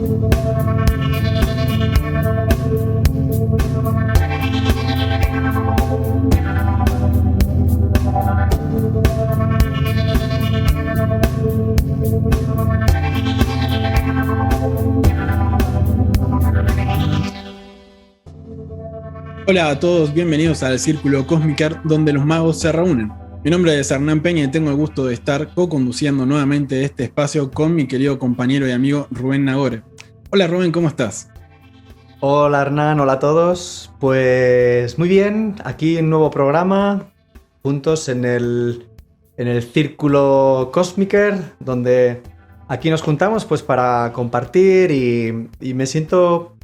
Hola a todos, bienvenidos al Círculo Cósmicar, donde los magos se reúnen. Mi nombre es Hernán Peña y tengo el gusto de estar co-conduciendo nuevamente este espacio con mi querido compañero y amigo Rubén Nagore. Hola Rubén, ¿cómo estás? Hola Hernán, hola a todos. Pues muy bien, aquí un nuevo programa, juntos en el Círculo Cósmicar, donde aquí nos juntamos pues para compartir y me siento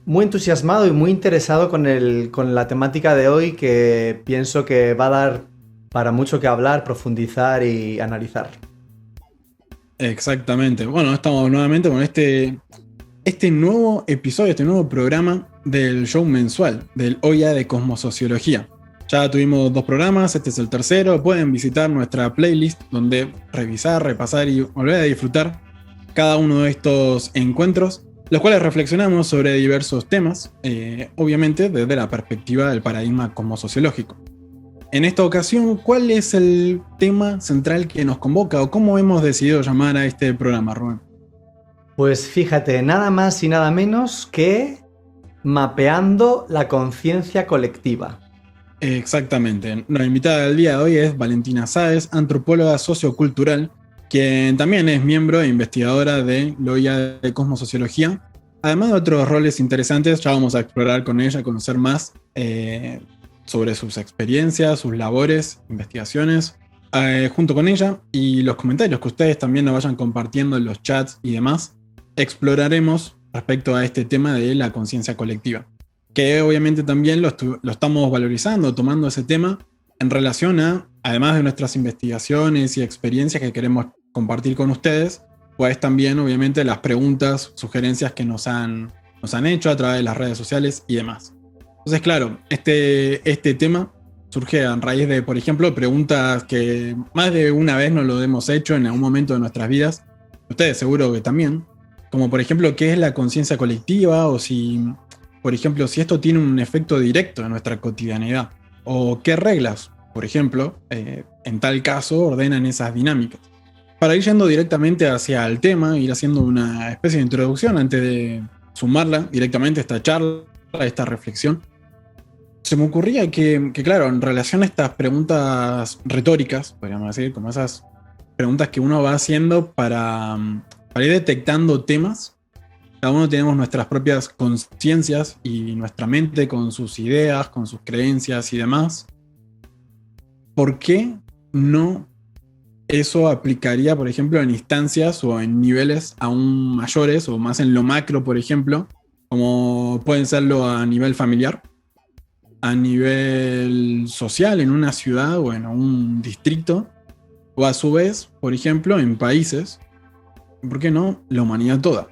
muy entusiasmado y muy interesado con la temática de hoy, que pienso que va a dar para mucho que hablar, profundizar y analizar. Exactamente. Bueno, estamos nuevamente con este nuevo episodio, este nuevo programa del show mensual del OIA de Cosmosociología. Ya tuvimos 2 programas, este es el tercero. Pueden visitar nuestra playlist donde revisar, repasar y volver a disfrutar cada uno de estos encuentros, los cuales reflexionamos sobre diversos temas, obviamente desde la perspectiva del paradigma cosmosociológico. En esta ocasión, ¿cuál es el tema central que nos convoca o cómo hemos decidido llamar a este programa, Rubén? Pues fíjate, nada más y nada menos que mapeando la conciencia colectiva. Exactamente. La invitada del día de hoy es Valentina Sáez, antropóloga sociocultural, quien también es miembro e investigadora de OIA de Cosmosociología. Además de otros roles interesantes, ya vamos a explorar con ella, conocer más sobre sus experiencias, sus labores, investigaciones, junto con ella y los comentarios que ustedes también nos vayan compartiendo en los chats y demás. Exploraremos respecto a este tema de la conciencia colectiva, que obviamente también lo estamos valorizando, tomando ese tema en relación a, además de nuestras investigaciones y experiencias que queremos compartir con ustedes, pues también obviamente las preguntas, sugerencias que nos han hecho a través de las redes sociales y demás. Entonces, claro, este tema surge a raíz de, por ejemplo, preguntas que más de una vez nos lo hemos hecho en algún momento de nuestras vidas, ustedes seguro que también, como por ejemplo, ¿qué es la conciencia colectiva? O si, por ejemplo, si esto tiene un efecto directo en nuestra cotidianidad, o qué reglas, por ejemplo, en tal caso ordenan esas dinámicas. Para ir yendo directamente hacia el tema, ir haciendo una especie de introducción antes de sumarla directamente a esta charla, a esta reflexión, se me ocurría que claro, en relación a estas preguntas retóricas, podríamos decir, como esas preguntas que uno va haciendo para ir detectando temas. Cada uno tenemos nuestras propias conciencias y nuestra mente con sus ideas, con sus creencias y demás. ¿Por qué no eso aplicaría, por ejemplo, en instancias o en niveles aún mayores o más en lo macro, por ejemplo, como pueden serlo a nivel familiar, a nivel social en una ciudad o en un distrito, o a su vez, por ejemplo, en países? ¿Por qué no la humanidad toda?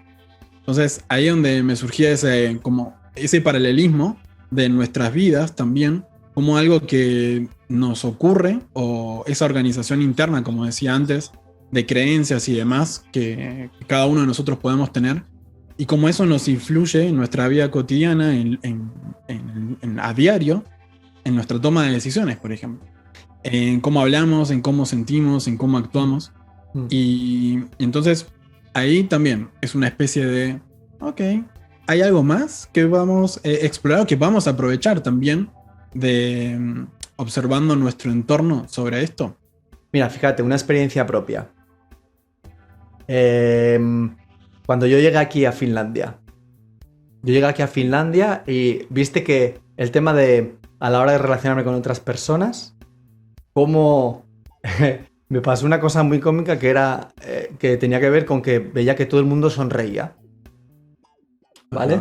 Entonces ahí es donde me surgía ese paralelismo de nuestras vidas también, como algo que nos ocurre, o esa organización interna, como decía antes, de creencias y demás que cada uno de nosotros podemos tener, y cómo eso nos influye en nuestra vida cotidiana, a diario, en nuestra toma de decisiones, por ejemplo, en cómo hablamos, en cómo sentimos, en cómo actuamos. Y entonces ahí también es una especie de, ok, hay algo más que vamos a explorar, que vamos a aprovechar también de observando nuestro entorno sobre esto. Mira, fíjate, una experiencia propia. Cuando yo llegué aquí a Finlandia, y viste que el tema de, a la hora de relacionarme con otras personas, como me pasó una cosa muy cómica que era que tenía que ver con que veía que todo el mundo sonreía, ¿vale?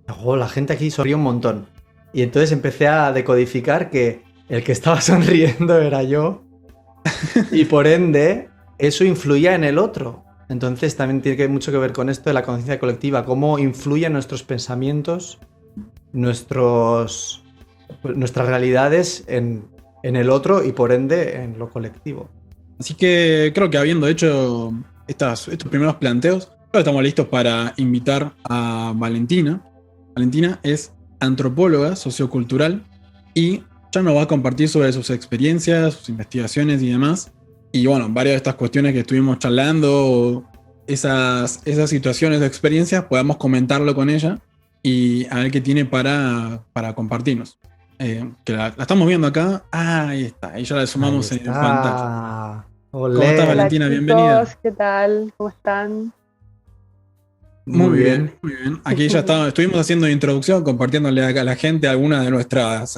Ojo, la gente aquí sonríe un montón. Y entonces empecé a decodificar que el que estaba sonriendo era yo y por ende eso influía en el otro. Entonces también tiene mucho que ver con esto de la conciencia colectiva, cómo influyen nuestros pensamientos, nuestras realidades en el otro y por ende en lo colectivo. Así que creo que habiendo hecho estos primeros planteos, Ahora estamos listos para invitar a Valentina. Valentina es antropóloga sociocultural y ya nos va a compartir sobre sus experiencias, sus investigaciones y demás. Y bueno, varias de estas cuestiones que estuvimos charlando, esas situaciones de experiencias, podamos comentarlo con ella y a ver qué tiene para compartirnos. Que la estamos viendo acá. Ah, ahí está. Ahí ya la sumamos en pantalla. Olé. ¿Cómo estás, Valentina? Hola, Bienvenida. chicos, ¿qué tal? ¿Cómo están? Muy bien, muy bien. Aquí ya estuvimos haciendo introducción, compartiéndole a la gente algunas de nuestras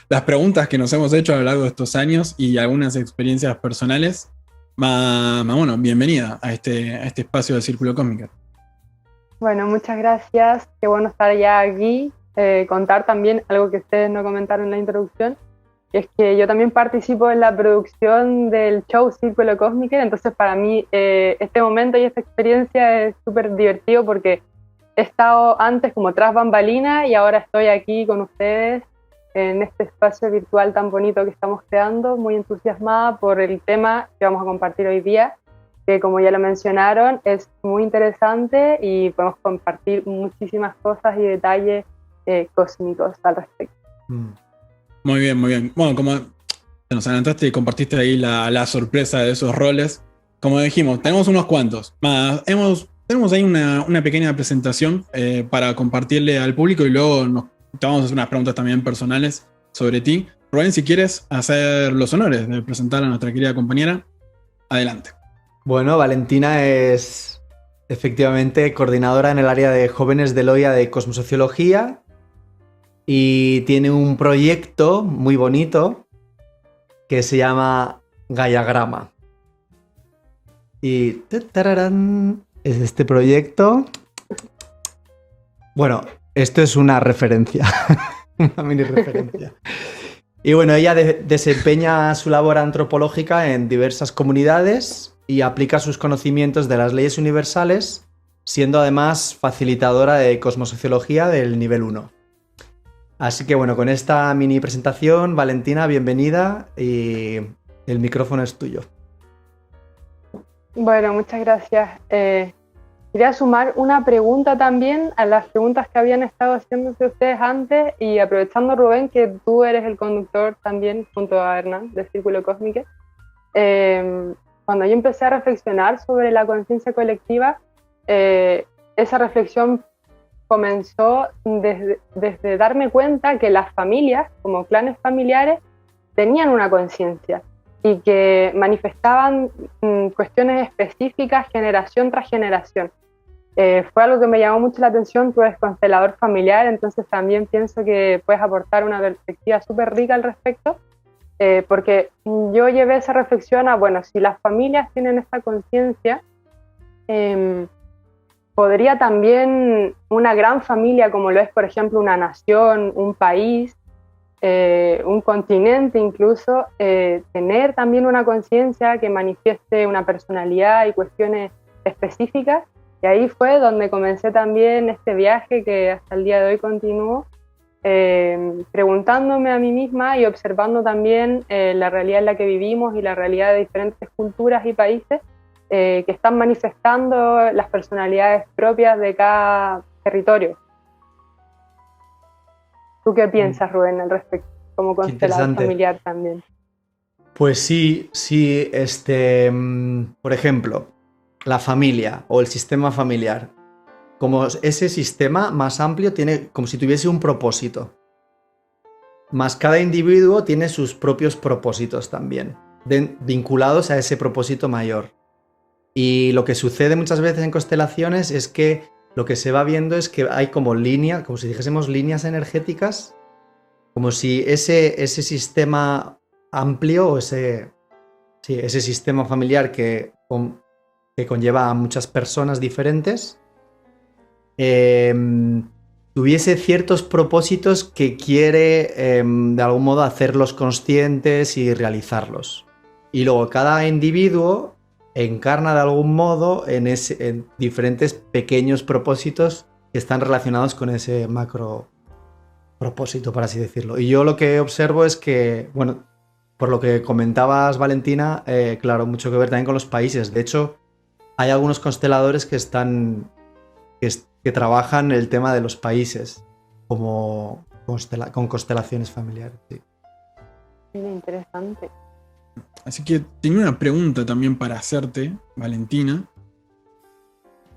las preguntas que nos hemos hecho a lo largo de estos años y algunas experiencias personales. Bueno, bienvenida a este espacio del Círculo Cósmico. Bueno, muchas gracias. Qué bueno estar ya aquí. Contar también algo que ustedes no comentaron en la introducción, es que yo también participo en la producción del show Círculo Cósmico, entonces para mí este momento y esta experiencia es súper divertido porque he estado antes como tras bambalina y ahora estoy aquí con ustedes en este espacio virtual tan bonito que estamos creando, muy entusiasmada por el tema que vamos a compartir hoy día, que como ya lo mencionaron es muy interesante y podemos compartir muchísimas cosas y detalles cósmicos al respecto. Muy bien, muy bien. Bueno, como te nos adelantaste y compartiste ahí la sorpresa de esos roles, como dijimos, tenemos unos cuantos. Tenemos ahí una pequeña presentación para compartirle al público y luego te vamos a hacer unas preguntas también personales sobre ti. Rubén, si quieres hacer los honores de presentar a nuestra querida compañera, adelante. Bueno, Valentina es efectivamente coordinadora en el área de jóvenes de Loya de Cosmosociología y tiene un proyecto muy bonito que se llama Gaiagrama. Y ¡tararán! Es este proyecto. Bueno, esto es una referencia, una mini referencia. Y bueno, ella desempeña su labor antropológica en diversas comunidades y aplica sus conocimientos de las leyes universales, siendo además facilitadora de cosmosociología del nivel 1. Así que bueno, con esta mini presentación, Valentina, bienvenida y el micrófono es tuyo. Bueno, muchas gracias. Quería sumar una pregunta también a las preguntas que habían estado haciéndose ustedes antes y aprovechando, Rubén, que tú eres el conductor también junto a Hernán de Círculo Cósmico. Cuando yo empecé a reflexionar sobre la conciencia colectiva, esa reflexión comenzó desde darme cuenta que las familias, como clanes familiares, tenían una conciencia y que manifestaban cuestiones específicas generación tras generación. Fue algo que me llamó mucho la atención. Tú eres constelador familiar, entonces también pienso que puedes aportar una perspectiva súper rica al respecto, porque yo llevé esa reflexión a, bueno, si las familias tienen esta conciencia, podría también una gran familia, como lo es, por ejemplo, una nación, un país, un continente incluso, tener también una conciencia que manifieste una personalidad y cuestiones específicas. Y ahí fue donde comencé también este viaje que hasta el día de hoy continúo, preguntándome a mí misma y observando también la realidad en la que vivimos y la realidad de diferentes culturas y países que están manifestando las personalidades propias de cada territorio. ¿Tú qué piensas, Rubén, al respecto, como constelador familiar también? Pues sí, por ejemplo, la familia o el sistema familiar, como ese sistema más amplio tiene como si tuviese un propósito, más cada individuo tiene sus propios propósitos también, vinculados a ese propósito mayor. Y lo que sucede muchas veces en constelaciones es que lo que se va viendo es que hay como líneas, como si dijésemos líneas energéticas, como si ese sistema amplio o ese sistema familiar que conlleva a muchas personas diferentes, tuviese ciertos propósitos que quiere de algún modo hacerlos conscientes y realizarlos. Y luego cada individuo encarna de algún modo en diferentes pequeños propósitos que están relacionados con ese macro propósito, por así decirlo. Y yo lo que observo es que, bueno, por lo que comentabas, Valentina, claro, mucho que ver también con los países. De hecho, hay algunos consteladores que que trabajan el tema de los países como con constelaciones familiares. Sí. Muy interesante. Así que tenía una pregunta también para hacerte, Valentina.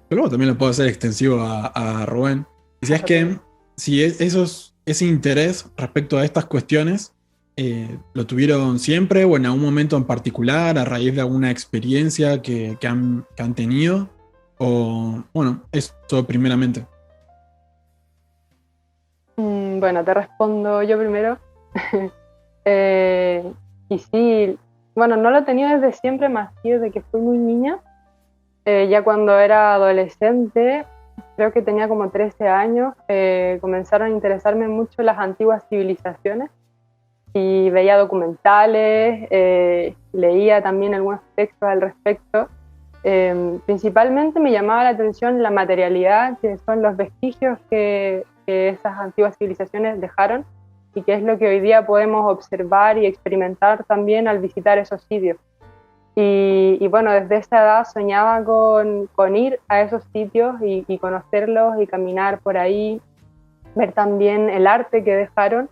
Pero luego también lo puedo hacer extensivo a Rubén. Decías que si ese interés respecto a estas cuestiones lo tuvieron siempre o en algún momento en particular a raíz de alguna experiencia que han tenido. O, bueno, eso primeramente. Bueno, te respondo yo primero. Y sí, bueno, no lo he tenido desde siempre, más que desde que fui muy niña. Ya cuando era adolescente, creo que tenía como 13 años, comenzaron a interesarme mucho las antiguas civilizaciones y veía documentales, leía también algunos textos al respecto. Principalmente me llamaba la atención la materialidad, que son los vestigios que esas antiguas civilizaciones dejaron y que es lo que hoy día podemos observar y experimentar también al visitar esos sitios. Y bueno, desde esa edad soñaba con ir a esos sitios y conocerlos y caminar por ahí, ver también el arte que dejaron.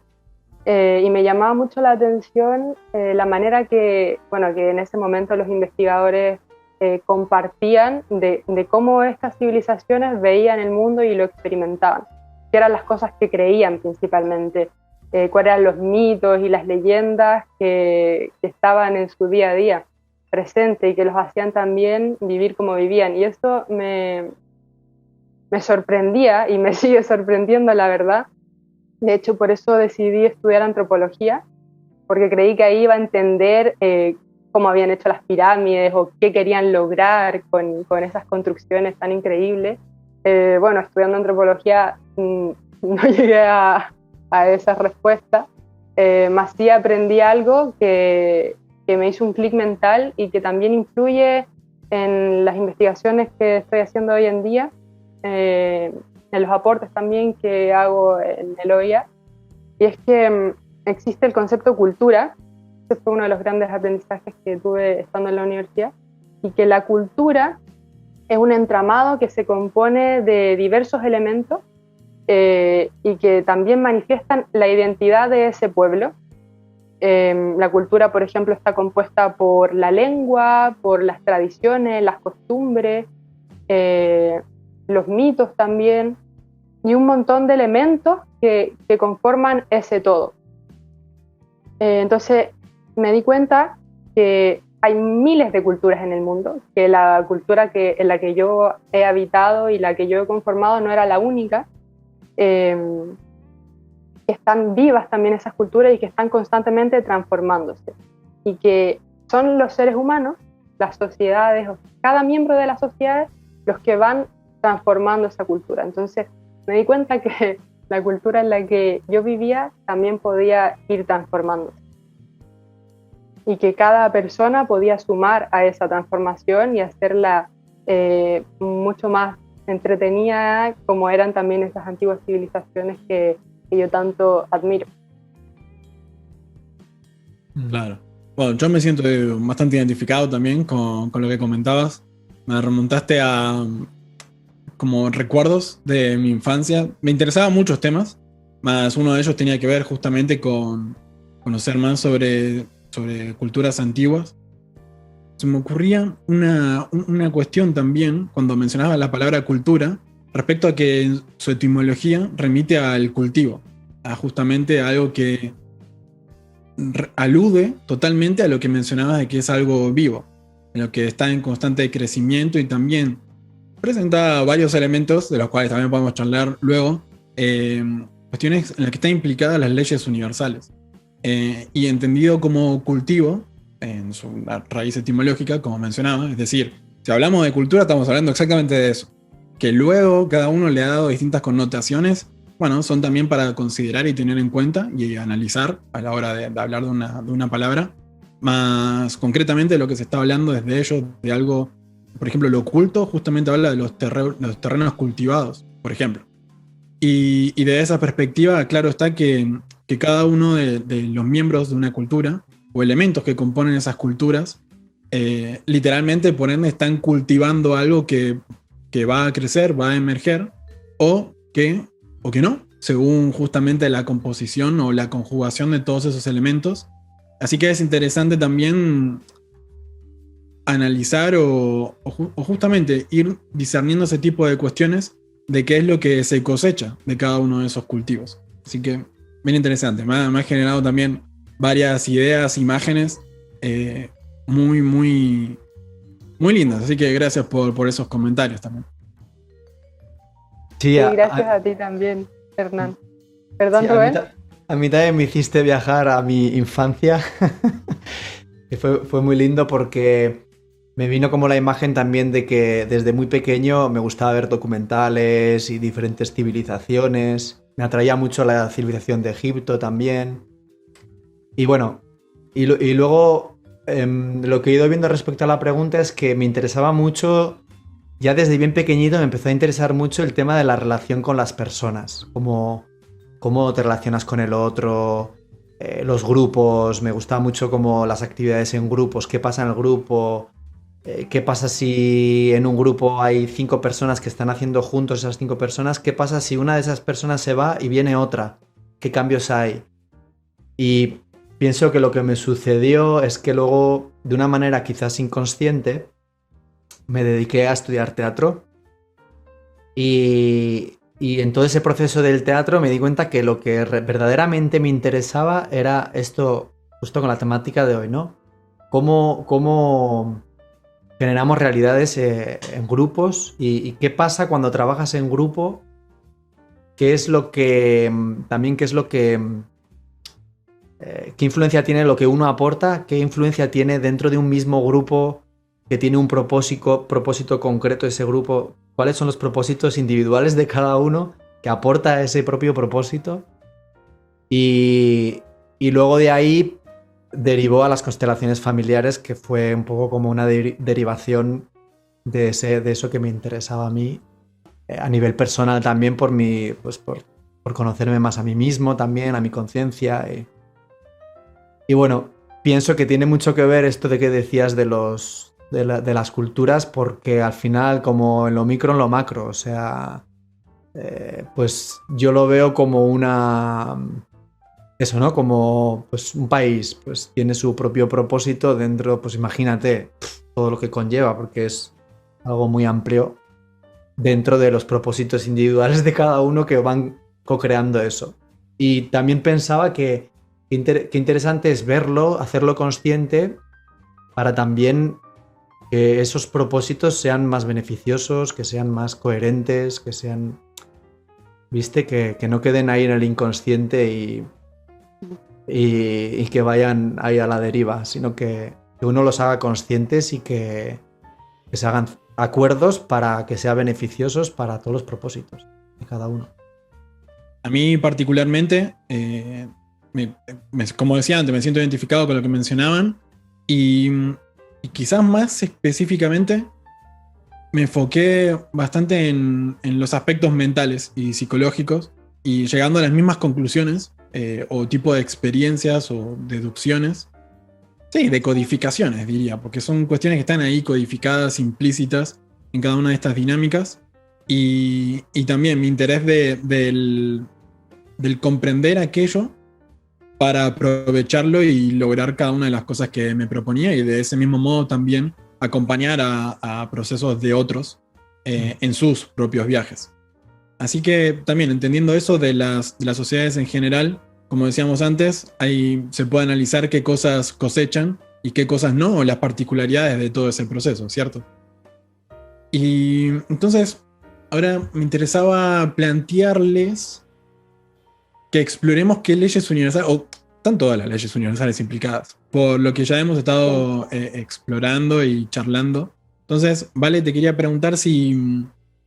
Y me llamaba mucho la atención la manera que en ese momento los investigadores compartían de cómo estas civilizaciones veían el mundo y lo experimentaban, qué eran las cosas que creían principalmente, cuáles eran los mitos y las leyendas que estaban en su día a día presente y que los hacían también vivir como vivían. Y eso me sorprendía y me sigue sorprendiendo, la verdad. De hecho, por eso decidí estudiar antropología, porque creí que ahí iba a entender cómo habían hecho las pirámides o qué querían lograr con esas construcciones tan increíbles. Bueno, estudiando antropología no llegué a esas respuestas, más sí aprendí algo que me hizo un clic mental y que también influye en las investigaciones que estoy haciendo hoy en día, en los aportes también que hago en el OIA, y es que existe el concepto cultura. Ese fue uno de los grandes aprendizajes que tuve estando en la universidad, y que la cultura es un entramado que se compone de diversos elementos y que también manifiestan la identidad de ese pueblo. La cultura, por ejemplo, está compuesta por la lengua, por las tradiciones, las costumbres, los mitos también, y un montón de elementos que conforman ese todo. Entonces me di cuenta que hay miles de culturas en el mundo, que la cultura en la que yo he habitado y la que yo he conformado no era la única, que están vivas también esas culturas y que están constantemente transformándose, y que son los seres humanos, las sociedades, cada miembro de las sociedades, los que van transformando esa cultura. Entonces me di cuenta que la cultura en la que yo vivía también podía ir transformándose y que cada persona podía sumar a esa transformación y hacerla mucho más entretenida, como eran también esas antiguas civilizaciones que yo tanto admiro. Claro. Bueno, yo me siento bastante identificado también con lo que comentabas. Me remontaste a como recuerdos de mi infancia. Me interesaban muchos temas, más uno de ellos tenía que ver justamente con conocer más sobre culturas antiguas. Se me ocurría una cuestión también cuando mencionaba la palabra cultura, respecto a que su etimología remite al cultivo, a justamente algo que alude totalmente a lo que mencionabas de que es algo vivo, en lo que está en constante crecimiento, y también presenta varios elementos de los cuales también podemos charlar luego, cuestiones en las que están implicadas las leyes universales, y entendido como cultivo en su raíz etimológica, como mencionaba. Es decir, si hablamos de cultura estamos hablando exactamente de eso, que luego cada uno le ha dado distintas connotaciones. Bueno, son también para considerar y tener en cuenta y analizar a la hora de hablar de una palabra. Más concretamente, lo que se está hablando desde ellos, de algo, por ejemplo, lo oculto, justamente habla de los terrenos cultivados, por ejemplo. Y desde esa perspectiva, claro está que cada uno de los miembros de una cultura, o elementos que componen esas culturas, literalmente por ende están cultivando algo que va a crecer, va a emerger, o que no, según justamente la composición o la conjugación de todos esos elementos. Así que es interesante también analizar o justamente ir discerniendo ese tipo de cuestiones de qué es lo que se cosecha de cada uno de esos cultivos. Así que bien interesante. Me ha generado también varias ideas, imágenes muy, muy, muy lindas. Así que gracias por esos comentarios también. Sí, gracias a ti también, Hernán. Perdón, sí, Rubén. A mí también me hiciste viajar a mi infancia. Y fue muy lindo porque me vino como la imagen también de que desde muy pequeño me gustaba ver documentales y diferentes civilizaciones. Me atraía mucho la civilización de Egipto también. Y bueno, y luego lo que he ido viendo respecto a la pregunta es que me interesaba mucho, ya desde bien pequeñito me empezó a interesar mucho el tema de la relación con las personas. Cómo te relacionas con el otro, los grupos, me gustaba mucho como las actividades en grupos, qué pasa en el grupo, qué pasa si en un grupo hay 5 personas que están haciendo juntos esas 5 personas, qué pasa si una de esas personas se va y viene otra, qué cambios hay. Y pienso que lo que me sucedió es que luego, de una manera quizás inconsciente, me dediqué a estudiar teatro y en todo ese proceso del teatro me di cuenta que lo que verdaderamente me interesaba era esto, justo con la temática de hoy, ¿no? Cómo generamos realidades en grupos y qué pasa cuando trabajas en grupo, qué influencia tiene lo que uno aporta, qué influencia tiene dentro de un mismo grupo que tiene un propósito concreto ese grupo, cuáles son los propósitos individuales de cada uno que aporta ese propio propósito. Y luego de ahí derivó a las constelaciones familiares, que fue un poco como una derivación de eso que me interesaba a mí, a nivel personal también por conocerme más a mí mismo también, a mi conciencia. Y bueno, pienso que tiene mucho que ver esto de que decías de las culturas, porque al final, como en lo micro, en lo macro, o sea, pues yo lo veo como eso, ¿no? Como pues un país, pues tiene su propio propósito dentro, pues imagínate todo lo que conlleva, porque es algo muy amplio dentro de los propósitos individuales de cada uno que van co-creando eso. Y también pensaba que interesante es verlo, hacerlo consciente, para también que esos propósitos sean más beneficiosos, que sean más coherentes, que sean, viste, que no queden ahí en el inconsciente y que vayan ahí a la deriva, sino que uno los haga conscientes y que se hagan acuerdos para que sean beneficiosos para todos los propósitos de cada uno. A mí particularmente, como decía antes, me siento identificado con lo que mencionaban y quizás más específicamente me enfoqué bastante en los aspectos mentales y psicológicos y llegando a las mismas conclusiones o tipo de experiencias o deducciones, sí, de codificaciones diría, porque son cuestiones que están ahí codificadas, implícitas en cada una de estas dinámicas y también mi interés del comprender aquello para aprovecharlo y lograr cada una de las cosas que me proponía y de ese mismo modo también acompañar a procesos de otros en sus propios viajes. Así que también entendiendo eso de las sociedades en general, como decíamos antes, ahí se puede analizar qué cosas cosechan y qué cosas no, o las particularidades de todo ese proceso, ¿cierto? Y entonces, ahora me interesaba plantearles que exploremos qué leyes universales, o están todas las leyes universales implicadas, por lo que ya hemos estado explorando y charlando. Entonces, Vale, te quería preguntar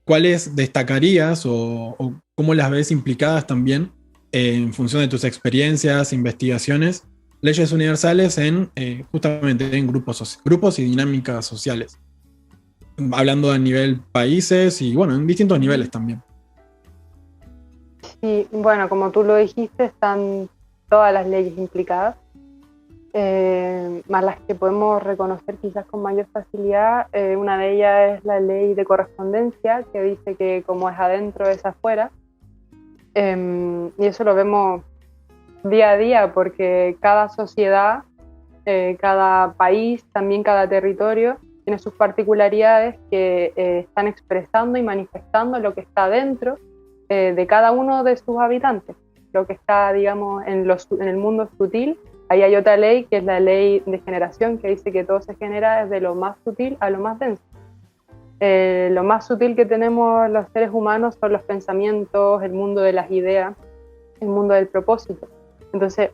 cuáles destacarías o cómo las ves implicadas también en función de tus experiencias, investigaciones, leyes universales justamente en grupos y dinámicas sociales. Hablando a nivel países y bueno, en distintos niveles también. Sí, bueno, como tú lo dijiste, están todas las leyes implicadas. más las que podemos reconocer quizás con mayor facilidad. Una de ellas es la ley de correspondencia, que dice que como es adentro es afuera. Y eso lo vemos día a día porque cada sociedad, cada país, también cada territorio tiene sus particularidades que están expresando y manifestando lo que está dentro de cada uno de sus habitantes, lo que está, digamos, en el mundo sutil. Ahí hay otra ley que es la ley de generación, que dice que todo se genera desde lo más sutil a lo más denso. Lo más sutil que tenemos los seres humanos son los pensamientos, el mundo de las ideas, el mundo del propósito. Entonces,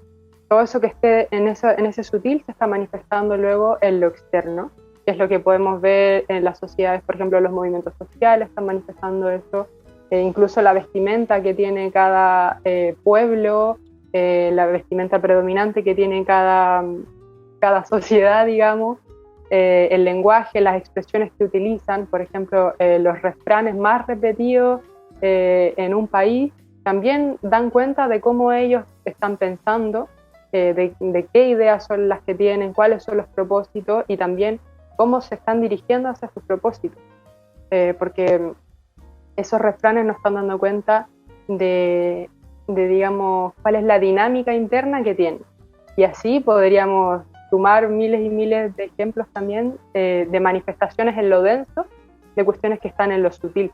todo eso que esté en ese sutil se está manifestando luego en lo externo, que es lo que podemos ver en las sociedades. Por ejemplo, los movimientos sociales están manifestando eso, incluso la vestimenta que tiene cada pueblo, la vestimenta predominante que tiene cada sociedad, digamos, el lenguaje, las expresiones que utilizan, por ejemplo, los refranes más repetidos en un país, también dan cuenta de cómo ellos están pensando, de qué ideas son las que tienen, cuáles son los propósitos y también cómo se están dirigiendo hacia sus propósitos. Porque esos refranes nos están dando cuenta de, digamos, cuál es la dinámica interna que tienen. Y así podríamos sumar miles y miles de ejemplos también de manifestaciones en lo denso, de cuestiones que están en lo sutil.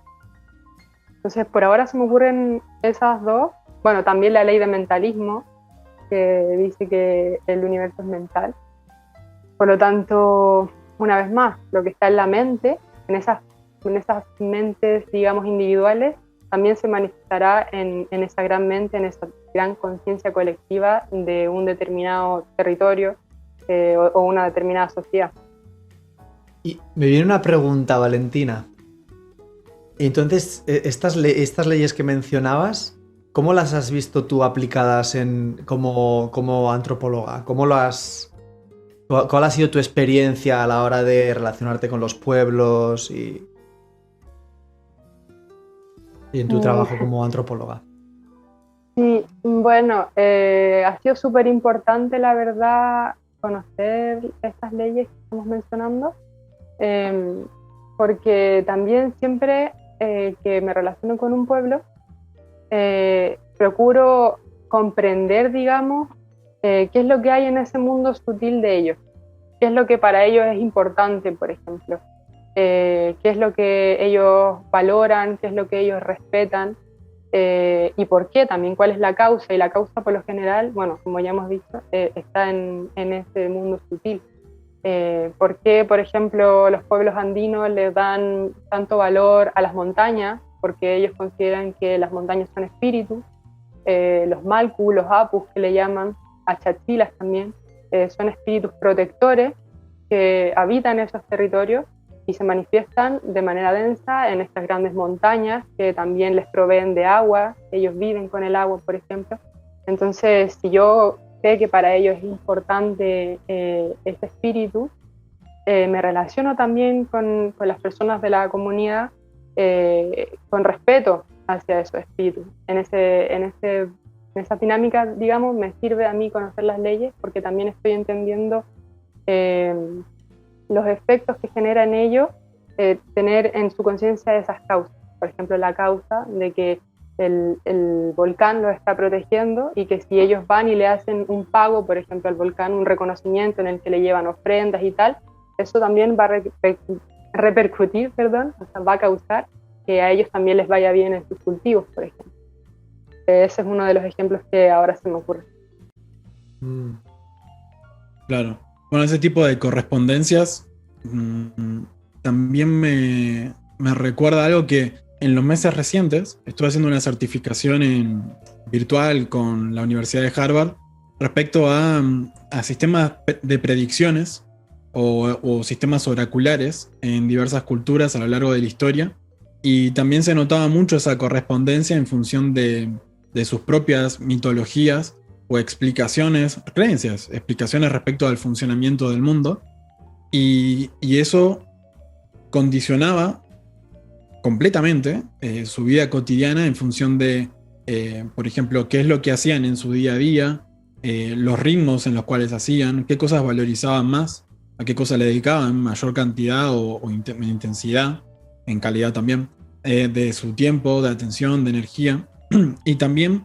Entonces, por ahora se me ocurren esas dos. Bueno, también la ley de mentalismo, que dice que el universo es mental. Por lo tanto, una vez más, lo que está en la mente, en esas mentes, digamos, individuales, también se manifestará en esa gran mente, en esa gran conciencia colectiva de un determinado territorio o una determinada sociedad. Y me viene una pregunta, Valentina. Entonces, estas leyes que mencionabas, ¿cómo las has visto tú aplicadas como antropóloga? ¿Cuál ha sido tu experiencia a la hora de relacionarte con los pueblos y en tu trabajo como antropóloga? Sí, bueno, ha sido súper importante, la verdad, conocer estas leyes que estamos mencionando, porque también siempre que me relaciono con un pueblo, procuro comprender, digamos, qué es lo que hay en ese mundo sutil de ellos, qué es lo que para ellos es importante, por ejemplo, qué es lo que ellos valoran, qué es lo que ellos respetan, y por qué también, cuál es la causa. Y la causa, por lo general, bueno, como ya hemos visto, está en ese mundo sutil. ¿Por qué, por ejemplo, los pueblos andinos le dan tanto valor a las montañas? Porque ellos consideran que las montañas son espíritus. Los malcu, los apus, que le llaman, achachilas también, son espíritus protectores que habitan esos territorios y se manifiestan de manera densa en estas grandes montañas que también les proveen de agua. Ellos viven con el agua, por ejemplo. Entonces, si yo sé que para ellos es importante este espíritu, me relaciono también con las personas de la comunidad con respeto hacia esos espíritus. En esa dinámica, digamos, me sirve a mí conocer las leyes porque también estoy entendiendo los efectos que genera en ellos tener en su conciencia esas causas. Por ejemplo, la causa de que el volcán los está protegiendo y que si ellos van y le hacen un pago, por ejemplo, al volcán, un reconocimiento en el que le llevan ofrendas y tal, eso también va a repercutir, o sea, va a causar que a ellos también les vaya bien en sus cultivos, por ejemplo. Ese es uno de los ejemplos que ahora se me ocurre. Claro. Bueno, ese tipo de correspondencias también me recuerda algo que en los meses recientes estuve haciendo una certificación virtual con la Universidad de Harvard respecto a sistemas de predicciones o sistemas oraculares en diversas culturas a lo largo de la historia. Y también se notaba mucho esa correspondencia en función de sus propias mitologías o explicaciones respecto al funcionamiento del mundo. Y eso condicionaba completamente su vida cotidiana en función de, por ejemplo, qué es lo que hacían en su día a día, los ritmos en los cuales hacían, qué cosas valorizaban más, a qué cosas le dedicaban mayor cantidad o intensidad, en calidad también, de su tiempo, de atención, de energía. Y también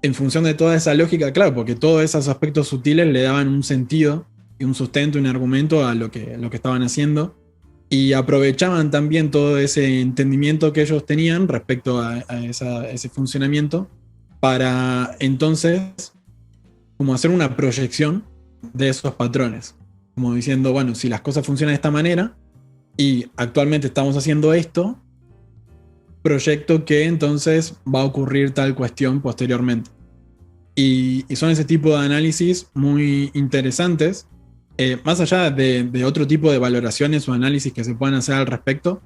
en función de toda esa lógica, claro, porque todos esos aspectos sutiles le daban un sentido y un sustento, un argumento a lo que estaban haciendo. Y aprovechaban también todo ese entendimiento que ellos tenían respecto a ese funcionamiento para entonces como hacer una proyección de esos patrones. Como diciendo, bueno, si las cosas funcionan de esta manera y actualmente estamos haciendo esto, proyecto que entonces va a ocurrir tal cuestión posteriormente. Y son ese tipo de análisis muy interesantes. Más allá de otro tipo de valoraciones o análisis que se puedan hacer al respecto,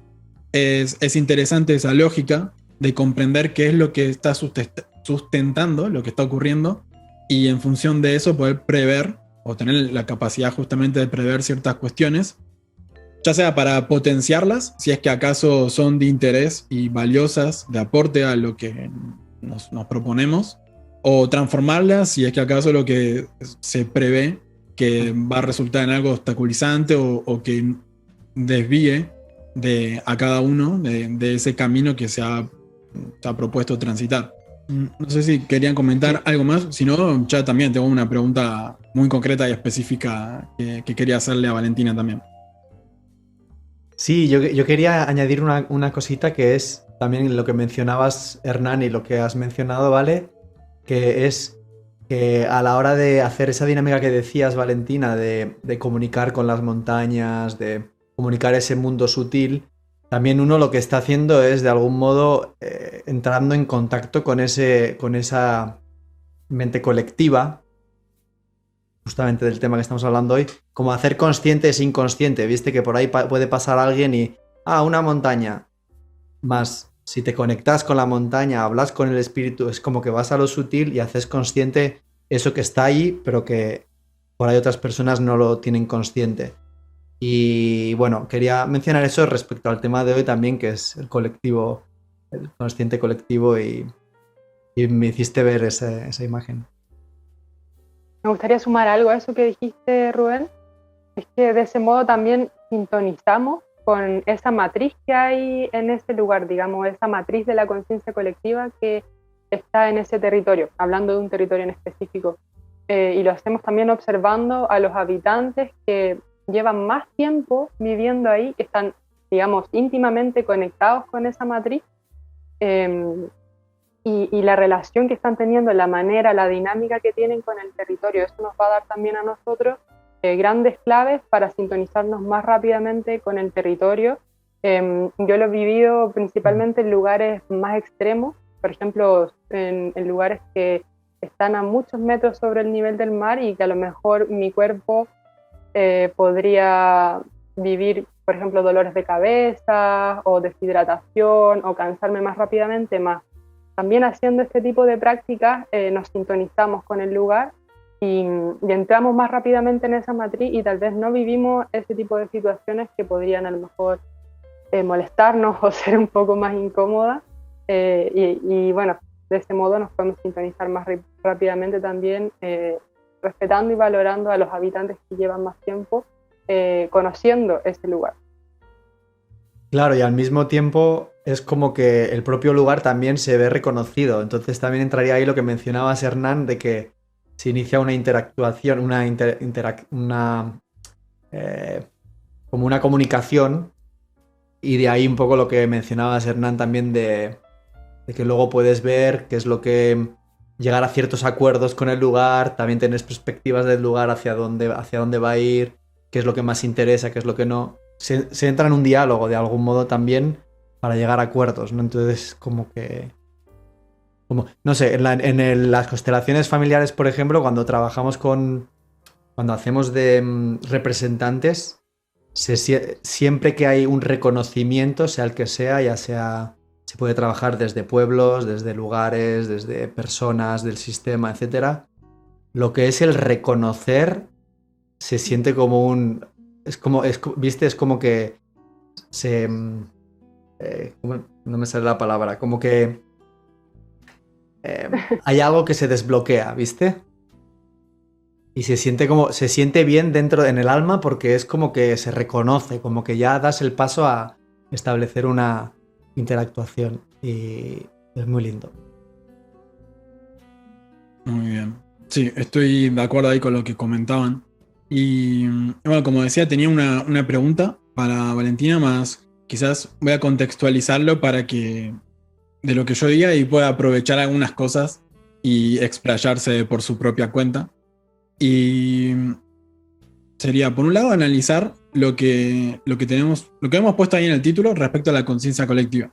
es interesante esa lógica de comprender qué es lo que está sustentando lo que está ocurriendo y en función de eso poder prever o tener la capacidad justamente de prever ciertas cuestiones, ya sea para potenciarlas, si es que acaso son de interés y valiosas, de aporte a lo que nos proponemos, o transformarlas si es que acaso lo que se prevé que va a resultar en algo obstaculizante o que desvíe a cada uno de ese camino que se ha propuesto transitar. No sé si querían comentar algo más, si no, ya también tengo una pregunta muy concreta y específica que quería hacerle a Valentina también. Sí, yo quería añadir una cosita que es también lo que mencionabas, Hernán, y lo que has mencionado, ¿vale? Que es que a la hora de hacer esa dinámica que decías, Valentina, de comunicar con las montañas, de comunicar ese mundo sutil, también uno lo que está haciendo es de algún modo entrando en contacto con esa mente colectiva, justamente del tema que estamos hablando hoy, como hacer consciente es inconsciente, viste que por ahí puede pasar alguien y, una montaña, más si te conectas con la montaña, hablas con el espíritu, es como que vas a lo sutil y haces consciente eso que está ahí, pero que por ahí otras personas no lo tienen consciente. Y bueno, quería mencionar eso respecto al tema de hoy también, que es el colectivo, el consciente colectivo, y me hiciste ver esa imagen. Me gustaría sumar algo a eso que dijiste, Rubén. Es que de ese modo también sintonizamos con esa matriz que hay en ese lugar, digamos, esa matriz de la conciencia colectiva que está en ese territorio, hablando de un territorio en específico. Y lo hacemos también observando a los habitantes que llevan más tiempo viviendo ahí, que están, digamos, íntimamente conectados con esa matriz, y la relación que están teniendo, la manera, la dinámica que tienen con el territorio. Eso nos va a dar también a nosotros grandes claves para sintonizarnos más rápidamente con el territorio. Yo lo he vivido principalmente en lugares más extremos, por ejemplo, en lugares que están a muchos metros sobre el nivel del mar y que a lo mejor mi cuerpo podría vivir, por ejemplo, dolores de cabeza o deshidratación o cansarme más rápidamente. Más también haciendo este tipo de prácticas nos sintonizamos con el lugar y entramos más rápidamente en esa matriz y tal vez no vivimos ese tipo de situaciones que podrían a lo mejor molestarnos o ser un poco más incómodas, y bueno, de ese modo nos podemos sintonizar más rápidamente también, respetando y valorando a los habitantes que llevan más tiempo conociendo ese lugar. Claro, y al mismo tiempo es como que el propio lugar también se ve reconocido. Entonces también entraría ahí lo que mencionabas, Hernán, de que se inicia una interactuación, como una comunicación, y de ahí un poco lo que mencionabas, Hernán, también de que luego puedes ver qué es lo que llegar a ciertos acuerdos con el lugar, también tenés perspectivas del lugar hacia dónde va a ir, qué es lo que más interesa, qué es lo que no. Se entra en un diálogo de algún modo también para llegar a acuerdos, ¿no? Entonces, no sé, en las constelaciones familiares, por ejemplo, cuando hacemos de representantes, siempre que hay un reconocimiento, sea el que sea, ya sea, se puede trabajar desde pueblos, desde lugares, desde personas, del sistema, etcétera. Lo que es el reconocer se siente como ¿viste? Es como que no me sale la palabra, como que hay algo que se desbloquea, ¿viste? Y se siente bien dentro, en el alma, porque es como que se reconoce, como que ya das el paso a establecer una interactuación. Y es muy lindo. Muy bien. Sí, estoy de acuerdo ahí con lo que comentaban. Y bueno, como decía, tenía una pregunta para Valentina, más quizás voy a contextualizarlo para que de lo que yo diga y pueda aprovechar algunas cosas y explayarse por su propia cuenta. Y sería, por un lado, analizar lo que tenemos, lo que hemos puesto ahí en el título respecto a la conciencia colectiva.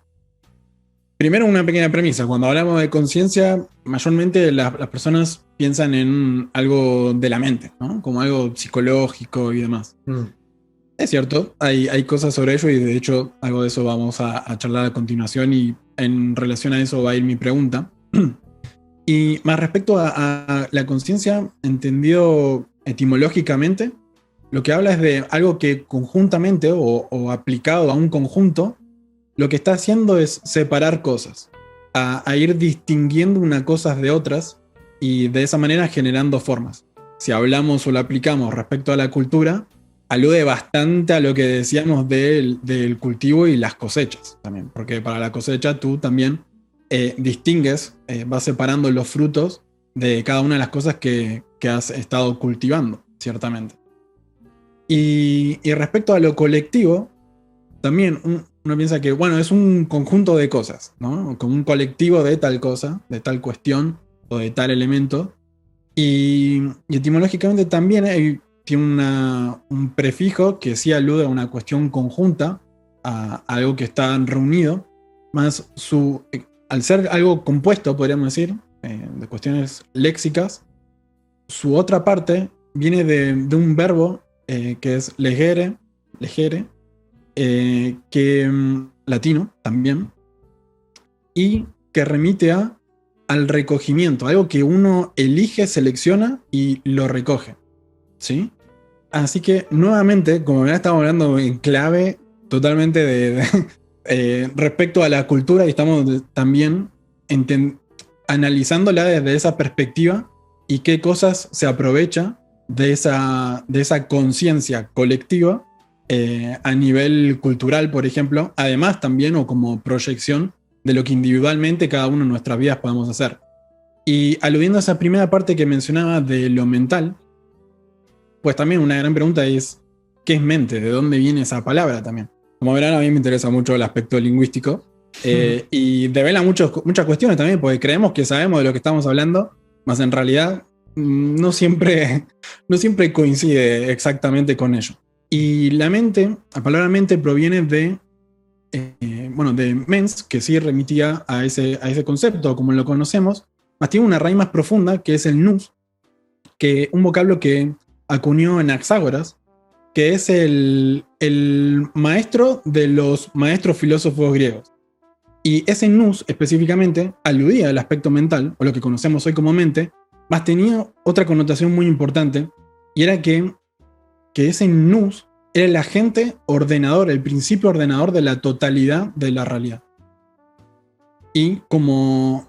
Primero, una pequeña premisa. Cuando hablamos de conciencia, mayormente las personas piensan en algo de la mente, ¿no? Como algo psicológico y demás. Es cierto, hay cosas sobre ello y de hecho algo de eso vamos a charlar a continuación y en relación a eso va a ir mi pregunta. Y más respecto a la conciencia, entendido etimológicamente, lo que habla es de algo que conjuntamente o aplicado a un conjunto, lo que está haciendo es separar cosas, a ir distinguiendo unas cosas de otras y de esa manera generando formas. Si hablamos o lo aplicamos respecto a la cultura, alude bastante a lo que decíamos del cultivo y las cosechas también, porque para la cosecha tú también distingues, vas separando los frutos de cada una de las cosas que has estado cultivando, ciertamente. Y respecto a lo colectivo, también uno piensa que, bueno, es un conjunto de cosas, ¿no? Como un colectivo de tal cosa, de tal cuestión o de tal elemento. Y etimológicamente también tiene un prefijo que sí alude a una cuestión conjunta, a algo que está reunido, más al ser algo compuesto, podríamos decir, de cuestiones léxicas, su otra parte viene de un verbo que es legere, latino también, y que remite al recogimiento, algo que uno elige, selecciona y lo recoge, ¿sí? Así que nuevamente, como ya estamos hablando en clave totalmente respecto a la cultura y estamos también analizándola desde esa perspectiva y qué cosas se aprovecha de esa conciencia colectiva a nivel cultural, por ejemplo, además también o como proyección de lo que individualmente cada uno en nuestras vidas podemos hacer. Y aludiendo a esa primera parte que mencionaba de lo mental, pues también una gran pregunta es, ¿qué es mente? ¿De dónde viene esa palabra también? Como verán, a mí me interesa mucho el aspecto lingüístico y devela muchas cuestiones también, porque creemos que sabemos de lo que estamos hablando, más en realidad no siempre coincide exactamente con ello. Y la palabra mente proviene de mens, que sí remitía a ese concepto, como lo conocemos, más tiene una raíz más profunda, que es el nous, que un vocablo que acuñó Anaxágoras, que es el maestro de los maestros filósofos griegos. Y ese nous específicamente aludía al aspecto mental, o lo que conocemos hoy como mente, más tenía otra connotación muy importante, y era que ese nous era el agente ordenador, el principio ordenador de la totalidad de la realidad. Y como,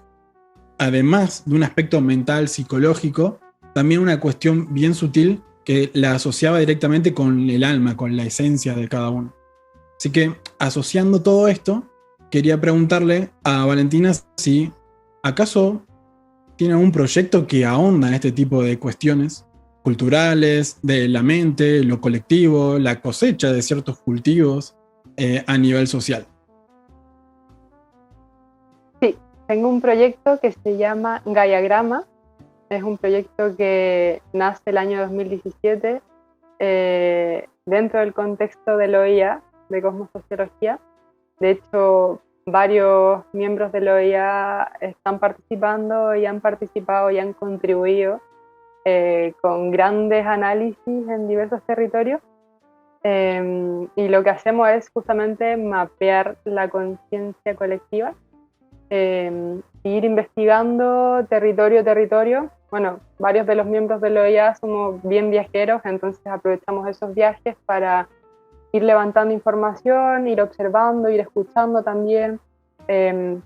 además de un aspecto mental, psicológico, también una cuestión bien sutil que la asociaba directamente con el alma, con la esencia de cada uno. Así que, asociando todo esto, quería preguntarle a Valentina si acaso tiene algún proyecto que ahonda en este tipo de cuestiones culturales, de la mente, lo colectivo, la cosecha de ciertos cultivos a nivel social. Sí, tengo un proyecto que se llama Gaiagrama. Es un proyecto que nace el año 2017 dentro del contexto del OIA, de Cosmosociología. De hecho, varios miembros del OIA están participando y han participado y han contribuido con grandes análisis en diversos territorios. Y lo que hacemos es justamente mapear la conciencia colectiva, ir investigando territorio a territorio. Bueno, varios de los miembros del OIA somos bien viajeros, entonces aprovechamos esos viajes para ir levantando información, ir observando, ir escuchando también,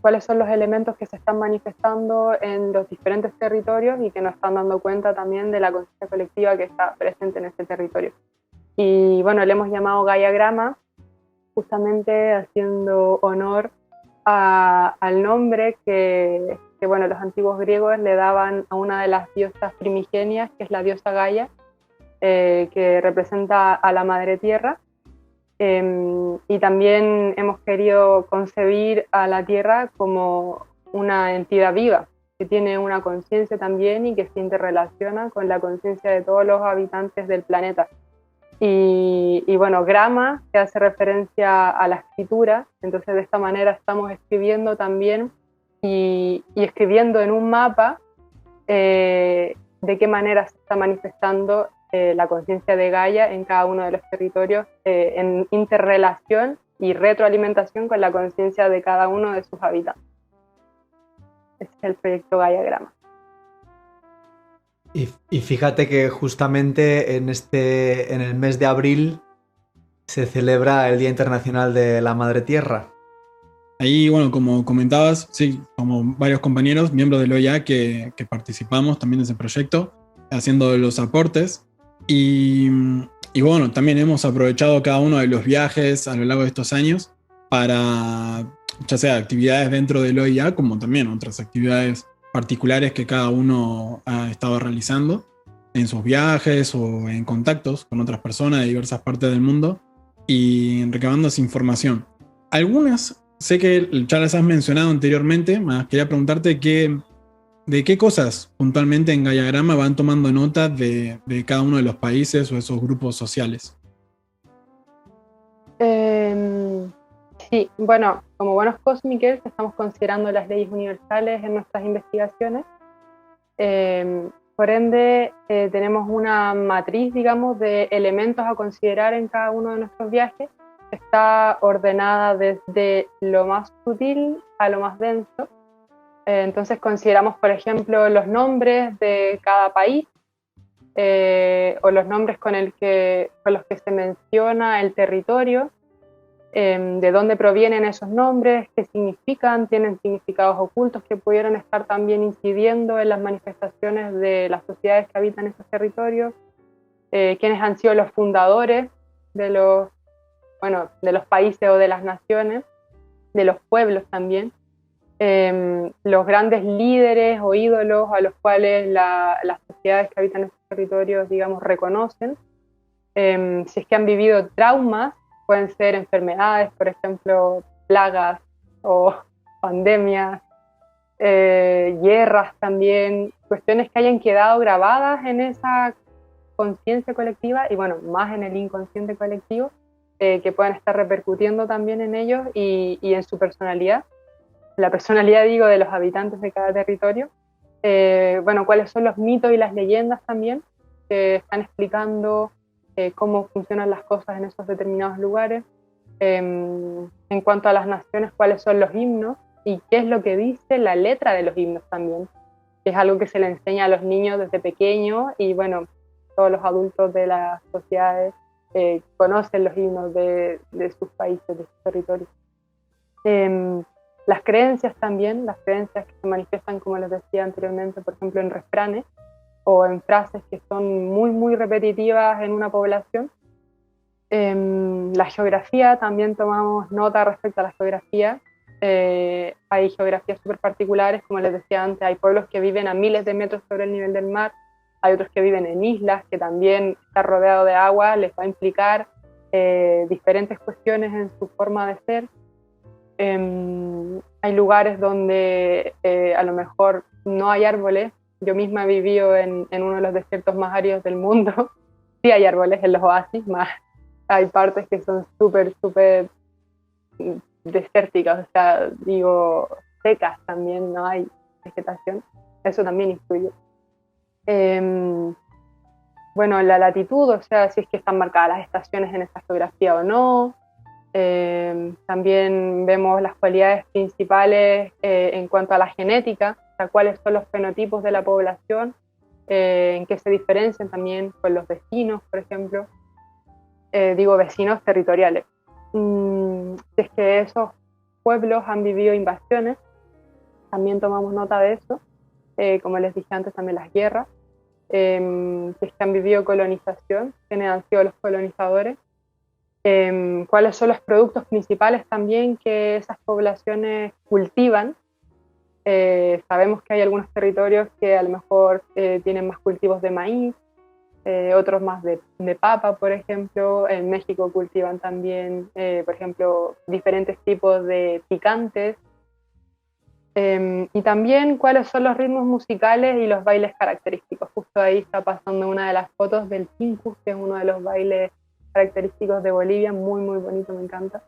cuáles son los elementos que se están manifestando en los diferentes territorios y que nos están dando cuenta también de la conciencia colectiva que está presente en ese territorio. Y bueno, le hemos llamado Gaiagrama, justamente haciendo honor al nombre que bueno, los antiguos griegos le daban a una de las diosas primigenias, que es la diosa Gaia, que representa a la Madre Tierra. Y también hemos querido concebir a la Tierra como una entidad viva, que tiene una conciencia también y que se interrelaciona con la conciencia de todos los habitantes del planeta. Y bueno, grama, que hace referencia a la escritura, entonces de esta manera estamos escribiendo también y escribiendo en un mapa de qué manera se está manifestando la conciencia de Gaia en cada uno de los territorios en interrelación y retroalimentación con la conciencia de cada uno de sus habitantes. Ese es el proyecto Gaiagrama. Y fíjate que justamente en el mes de abril se celebra el Día Internacional de la Madre Tierra. Ahí, bueno, como comentabas, sí, como varios compañeros, miembros del OIA que participamos también de ese proyecto, haciendo los aportes. Y bueno, también hemos aprovechado cada uno de los viajes a lo largo de estos años para, ya sea actividades dentro del OIA, como también otras actividades particulares que cada uno ha estado realizando en sus viajes o en contactos con otras personas de diversas partes del mundo y recabando esa información. Algunas, sé que ya las has mencionado anteriormente, más quería preguntarte de qué cosas puntualmente en Gaiagrama van tomando nota de cada uno de los países o esos grupos sociales. Sí, bueno, como buenos cósmicos estamos considerando las leyes universales en nuestras investigaciones. Por ende, tenemos una matriz, digamos, de elementos a considerar en cada uno de nuestros viajes. Está ordenada desde lo más sutil a lo más denso. Entonces consideramos, por ejemplo, los nombres de cada país o los nombres con los que se menciona el territorio, de dónde provienen esos nombres, qué significan, tienen significados ocultos que pudieron estar también incidiendo en las manifestaciones de las sociedades que habitan esos territorios, quiénes han sido los fundadores de los países o de las naciones, de los pueblos también. Los grandes líderes o ídolos a los cuales las sociedades que habitan esos territorios, digamos, reconocen. Si es que han vivido traumas, pueden ser enfermedades, por ejemplo, plagas o pandemias, guerras también, cuestiones que hayan quedado grabadas en esa conciencia colectiva y bueno, más en el inconsciente colectivo, que puedan estar repercutiendo también en ellos y en su personalidad. La personalidad, digo, de los habitantes de cada territorio. Bueno, cuáles son los mitos y las leyendas también que están explicando cómo funcionan las cosas en esos determinados lugares. En cuanto a las naciones, cuáles son los himnos y qué es lo que dice la letra de los himnos también, que es algo que se le enseña a los niños desde pequeños y bueno, todos los adultos de las sociedades conocen los himnos de sus países, de sus territorios. Las creencias también, las creencias que se manifiestan, como les decía anteriormente, por ejemplo, en refranes o en frases que son muy, muy repetitivas en una población. La geografía, también tomamos nota respecto a la geografía. Hay geografías súper particulares, como les decía antes, hay pueblos que viven a miles de metros sobre el nivel del mar, hay otros que viven en islas, que también estar rodeado de agua les va a implicar diferentes cuestiones en su forma de ser. Hay lugares donde a lo mejor no hay árboles. Yo misma he vivido en uno de los desiertos más áridos del mundo. Sí hay árboles en los oasis, más hay partes que son súper, súper desérticas, o sea, digo, secas también, no hay vegetación. Eso también influye. Bueno, la latitud, o sea, si es que están marcadas las estaciones en esa geografía o no. También vemos las cualidades principales en cuanto a la genética, o sea, cuáles son los fenotipos de la población, en qué se diferencian también con los vecinos, por ejemplo. Digo vecinos territoriales. Si es que esos pueblos han vivido invasiones, también tomamos nota de eso, como les dije antes, también las guerras, que han vivido colonización, quiénes han sido los colonizadores, cuáles son los productos principales también que esas poblaciones cultivan. Sabemos que hay algunos territorios que a lo mejor tienen más cultivos de maíz, otros más de papa, por ejemplo. En México cultivan también, por ejemplo, diferentes tipos de picantes. Y también cuáles son los ritmos musicales y los bailes característicos. Justo ahí está pasando una de las fotos del Tincus, que es uno de los bailes característicos de Bolivia, muy muy bonito, me encanta.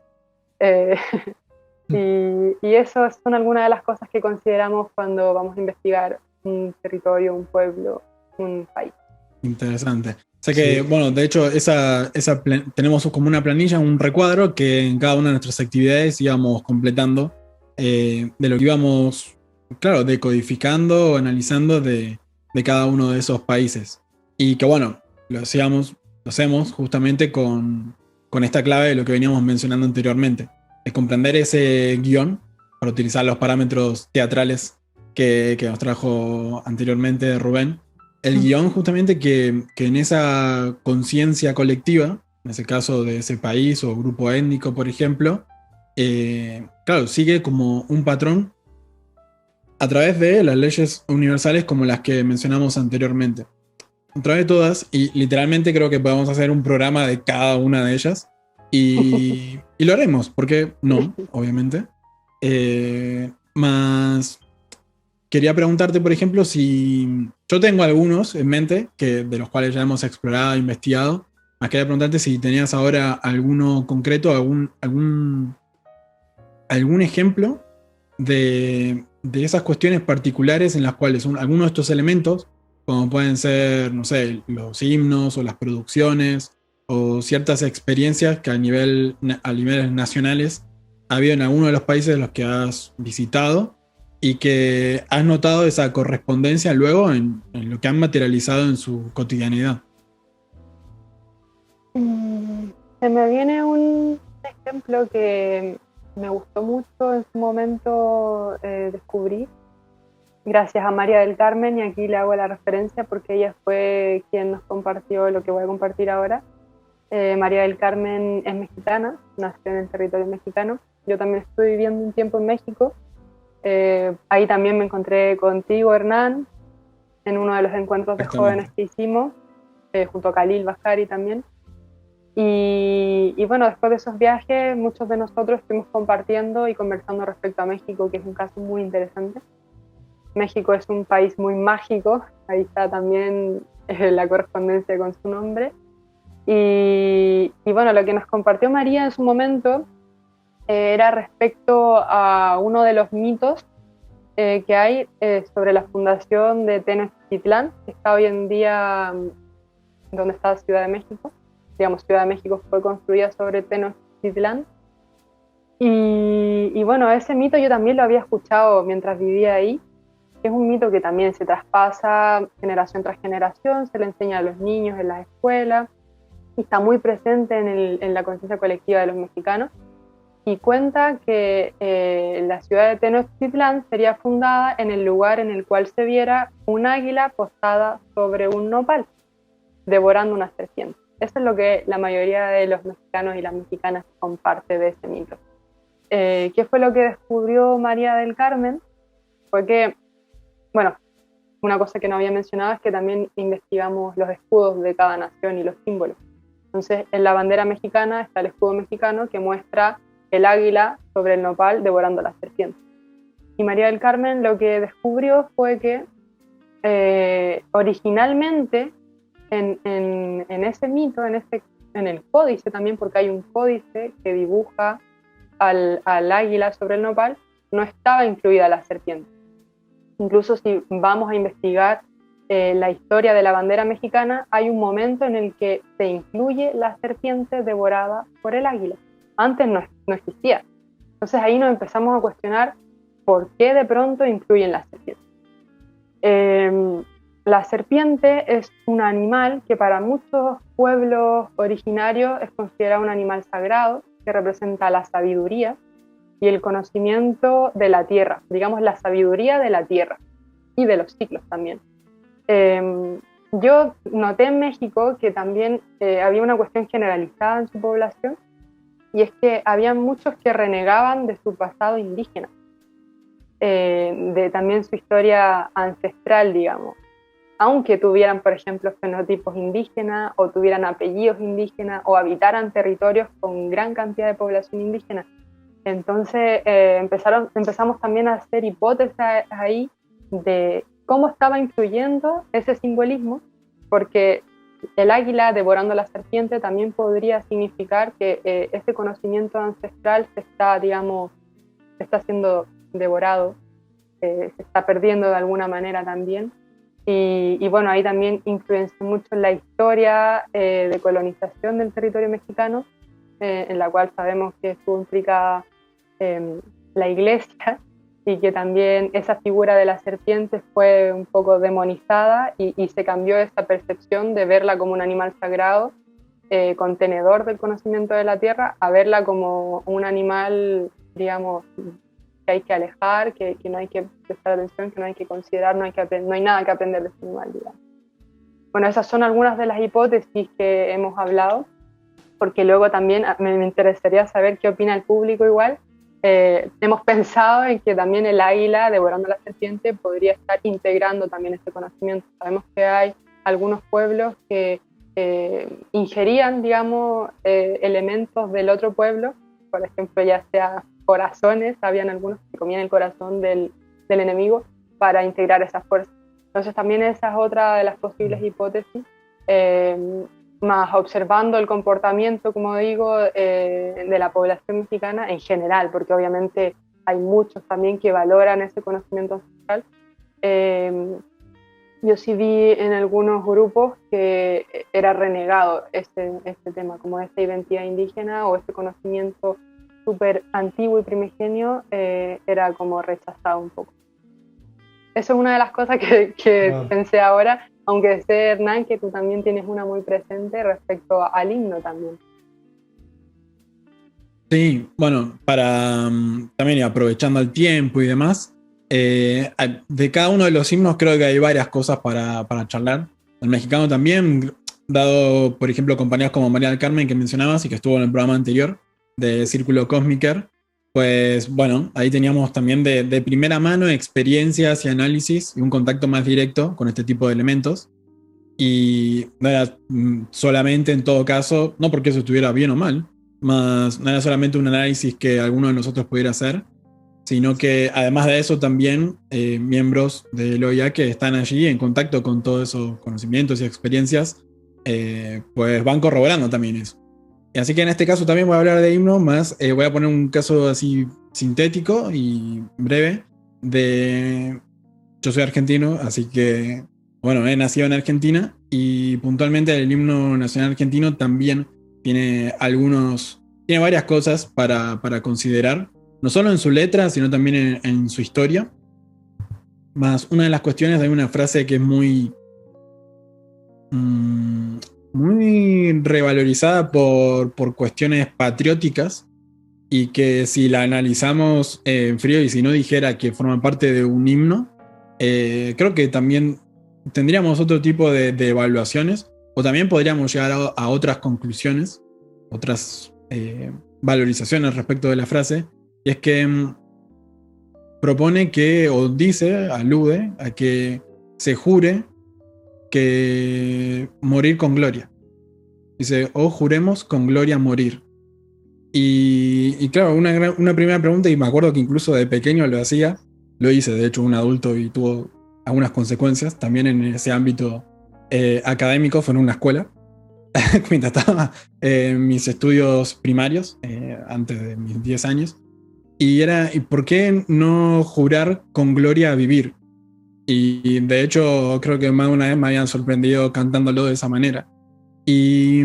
Y eso son algunas de las cosas que consideramos cuando vamos a investigar un territorio, un pueblo, un país. Interesante. O sea que, bueno, de hecho, tenemos como una planilla, un recuadro que en cada una de nuestras actividades íbamos completando de lo que íbamos, claro, decodificando o analizando de cada uno de esos países. Y que, bueno, lo hacemos justamente con esta clave de lo que veníamos mencionando anteriormente. Es comprender ese guión para utilizar los parámetros teatrales que nos trajo anteriormente Rubén. El guión justamente que en esa conciencia colectiva, en ese caso de ese país o grupo étnico, por ejemplo, claro, sigue como un patrón a través de las leyes universales como las que mencionamos anteriormente. A través de todas, y literalmente creo que podemos hacer un programa de cada una de ellas, y lo haremos, porque no, obviamente. Más quería preguntarte, por ejemplo, si yo tengo algunos en mente, de los cuales ya hemos explorado, investigado, más quería preguntarte si tenías ahora alguno concreto, algún ejemplo de esas cuestiones particulares en las cuales algunos de estos elementos, como pueden ser, no sé, los himnos o las producciones o ciertas experiencias que a niveles nacionales ha habido en alguno de los países de los que has visitado y que has notado esa correspondencia luego en lo que han materializado en su cotidianidad. Se me viene un ejemplo que me gustó mucho en su momento, descubrí gracias a María del Carmen, y aquí le hago la referencia porque ella fue quien nos compartió lo que voy a compartir ahora. María del Carmen es mexicana, nació en el territorio mexicano. Yo también estuve viviendo un tiempo en México. Ahí también me encontré contigo, Hernán, en uno de los encuentros de jóvenes que hicimos, junto a Khalil Bajari también. Y bueno, después de esos viajes, muchos de nosotros estuvimos compartiendo y conversando respecto a México, que es un caso muy interesante. México es un país muy mágico, ahí está también la correspondencia con su nombre. Y bueno, lo que nos compartió María en su momento era respecto a uno de los mitos que hay sobre la fundación de Tenochtitlán, que está hoy en día donde está Ciudad de México. Digamos, Ciudad de México fue construida sobre Tenochtitlán. Y bueno, ese mito yo también lo había escuchado mientras vivía ahí. Es un mito que también se traspasa generación tras generación, se le enseña a los niños en las escuelas, y está muy presente en la conciencia colectiva de los mexicanos. Y cuenta que la ciudad de Tenochtitlán sería fundada en el lugar en el cual se viera un águila postada sobre un nopal, devorando una serpiente. Eso es lo que la mayoría de los mexicanos y las mexicanas comparte de ese mito. ¿Qué fue lo que descubrió María del Carmen? Fue que, bueno, una cosa que no había mencionado es que también investigamos los escudos de cada nación y los símbolos. Entonces, en la bandera mexicana está el escudo mexicano que muestra el águila sobre el nopal devorando la serpiente. Y María del Carmen lo que descubrió fue que originalmente en ese mito, en el códice también, porque hay un códice que dibuja al águila sobre el nopal, no estaba incluida la serpiente. Incluso si vamos a investigar la historia de la bandera mexicana, hay un momento en el que se incluye la serpiente devorada por el águila. Antes no existía. Entonces ahí nos empezamos a cuestionar por qué de pronto incluyen la serpiente. La serpiente es un animal que para muchos pueblos originarios es considerado un animal sagrado, que representa la sabiduría. y el conocimiento de la Tierra, digamos la sabiduría de la Tierra y de los ciclos también. Yo noté en México que también había una cuestión generalizada en su población, y es que había muchos que renegaban de su pasado indígena, de también su historia ancestral, digamos, aunque tuvieran, por ejemplo, fenotipos indígenas o tuvieran apellidos indígenas o habitaran territorios con gran cantidad de población indígena. Entonces empezamos también a hacer hipótesis ahí de cómo estaba influyendo ese simbolismo, porque el águila devorando a la serpiente también podría significar que ese conocimiento ancestral se está, digamos, está siendo devorado, se está perdiendo de alguna manera también. Y bueno, ahí también influenció mucho la historia de colonización del territorio mexicano, en la cual sabemos que estuvo implicada la iglesia, y que también esa figura de la serpiente fue un poco demonizada y se cambió esa percepción de verla como un animal sagrado, contenedor del conocimiento de la tierra, a verla como un animal, digamos, que hay que alejar, que no hay que prestar atención, que no hay que considerar, no hay nada que aprender de este animal, digamos. Bueno, esas son algunas de las hipótesis que hemos hablado, porque luego también me interesaría saber qué opina el público igual. Hemos pensado en que también el águila devorando a la serpiente podría estar integrando también este conocimiento. Sabemos que hay algunos pueblos que ingerían, digamos, elementos del otro pueblo, por ejemplo, ya sea corazones, habían algunos que comían el corazón del enemigo para integrar esas fuerzas. Entonces también esa es otra de las posibles hipótesis, más observando el comportamiento, como digo, de la población mexicana en general, porque obviamente hay muchos también que valoran ese conocimiento ancestral. Yo sí vi en algunos grupos que era renegado este tema, como esta identidad indígena o este conocimiento súper antiguo y primigenio, era como rechazado un poco. Eso es una de las cosas que pensé ahora, aunque sé, Hernán, que tú también tienes una muy presente respecto al himno también. Sí, bueno, para también aprovechando el tiempo y demás, de cada uno de los himnos creo que hay varias cosas para charlar. El mexicano también, dado, por ejemplo, compañías como María del Carmen que mencionabas y que estuvo en el programa anterior de Círculo Cósmica, pues bueno, ahí teníamos también de primera mano experiencias y análisis y un contacto más directo con este tipo de elementos. Y no era solamente, en todo caso, no porque eso estuviera bien o mal, más no era solamente un análisis que alguno de nosotros pudiera hacer, sino que además de eso también miembros de LOIA que están allí en contacto con todos esos conocimientos y experiencias, pues van corroborando también eso. Así que en este caso también voy a hablar de himno, más voy a poner un caso así sintético y breve yo soy argentino, así que bueno, he nacido en Argentina y puntualmente el himno nacional argentino también tiene varias cosas para considerar, no solo en su letra, sino también en su historia. Más una de las cuestiones, hay una frase que es muy revalorizada por cuestiones patrióticas y que si la analizamos en frío y si no dijera que forma parte de un himno, creo que también tendríamos otro tipo de evaluaciones, o también podríamos llegar a otras conclusiones, otras valorizaciones respecto de la frase, y es que propone que, o dice, alude a que se jure que morir con gloria. Dice, o juremos con gloria morir. Y claro, una primera pregunta, y me acuerdo que incluso de pequeño lo hacía, lo hice, de hecho, un adulto y tuvo algunas consecuencias, también en ese ámbito académico, fue en una escuela, mientras estaba en mis estudios primarios, antes de mis 10 años, y ¿por qué no jurar con gloria a vivir? Y de hecho, creo que más de una vez me habían sorprendido cantándolo de esa manera. Y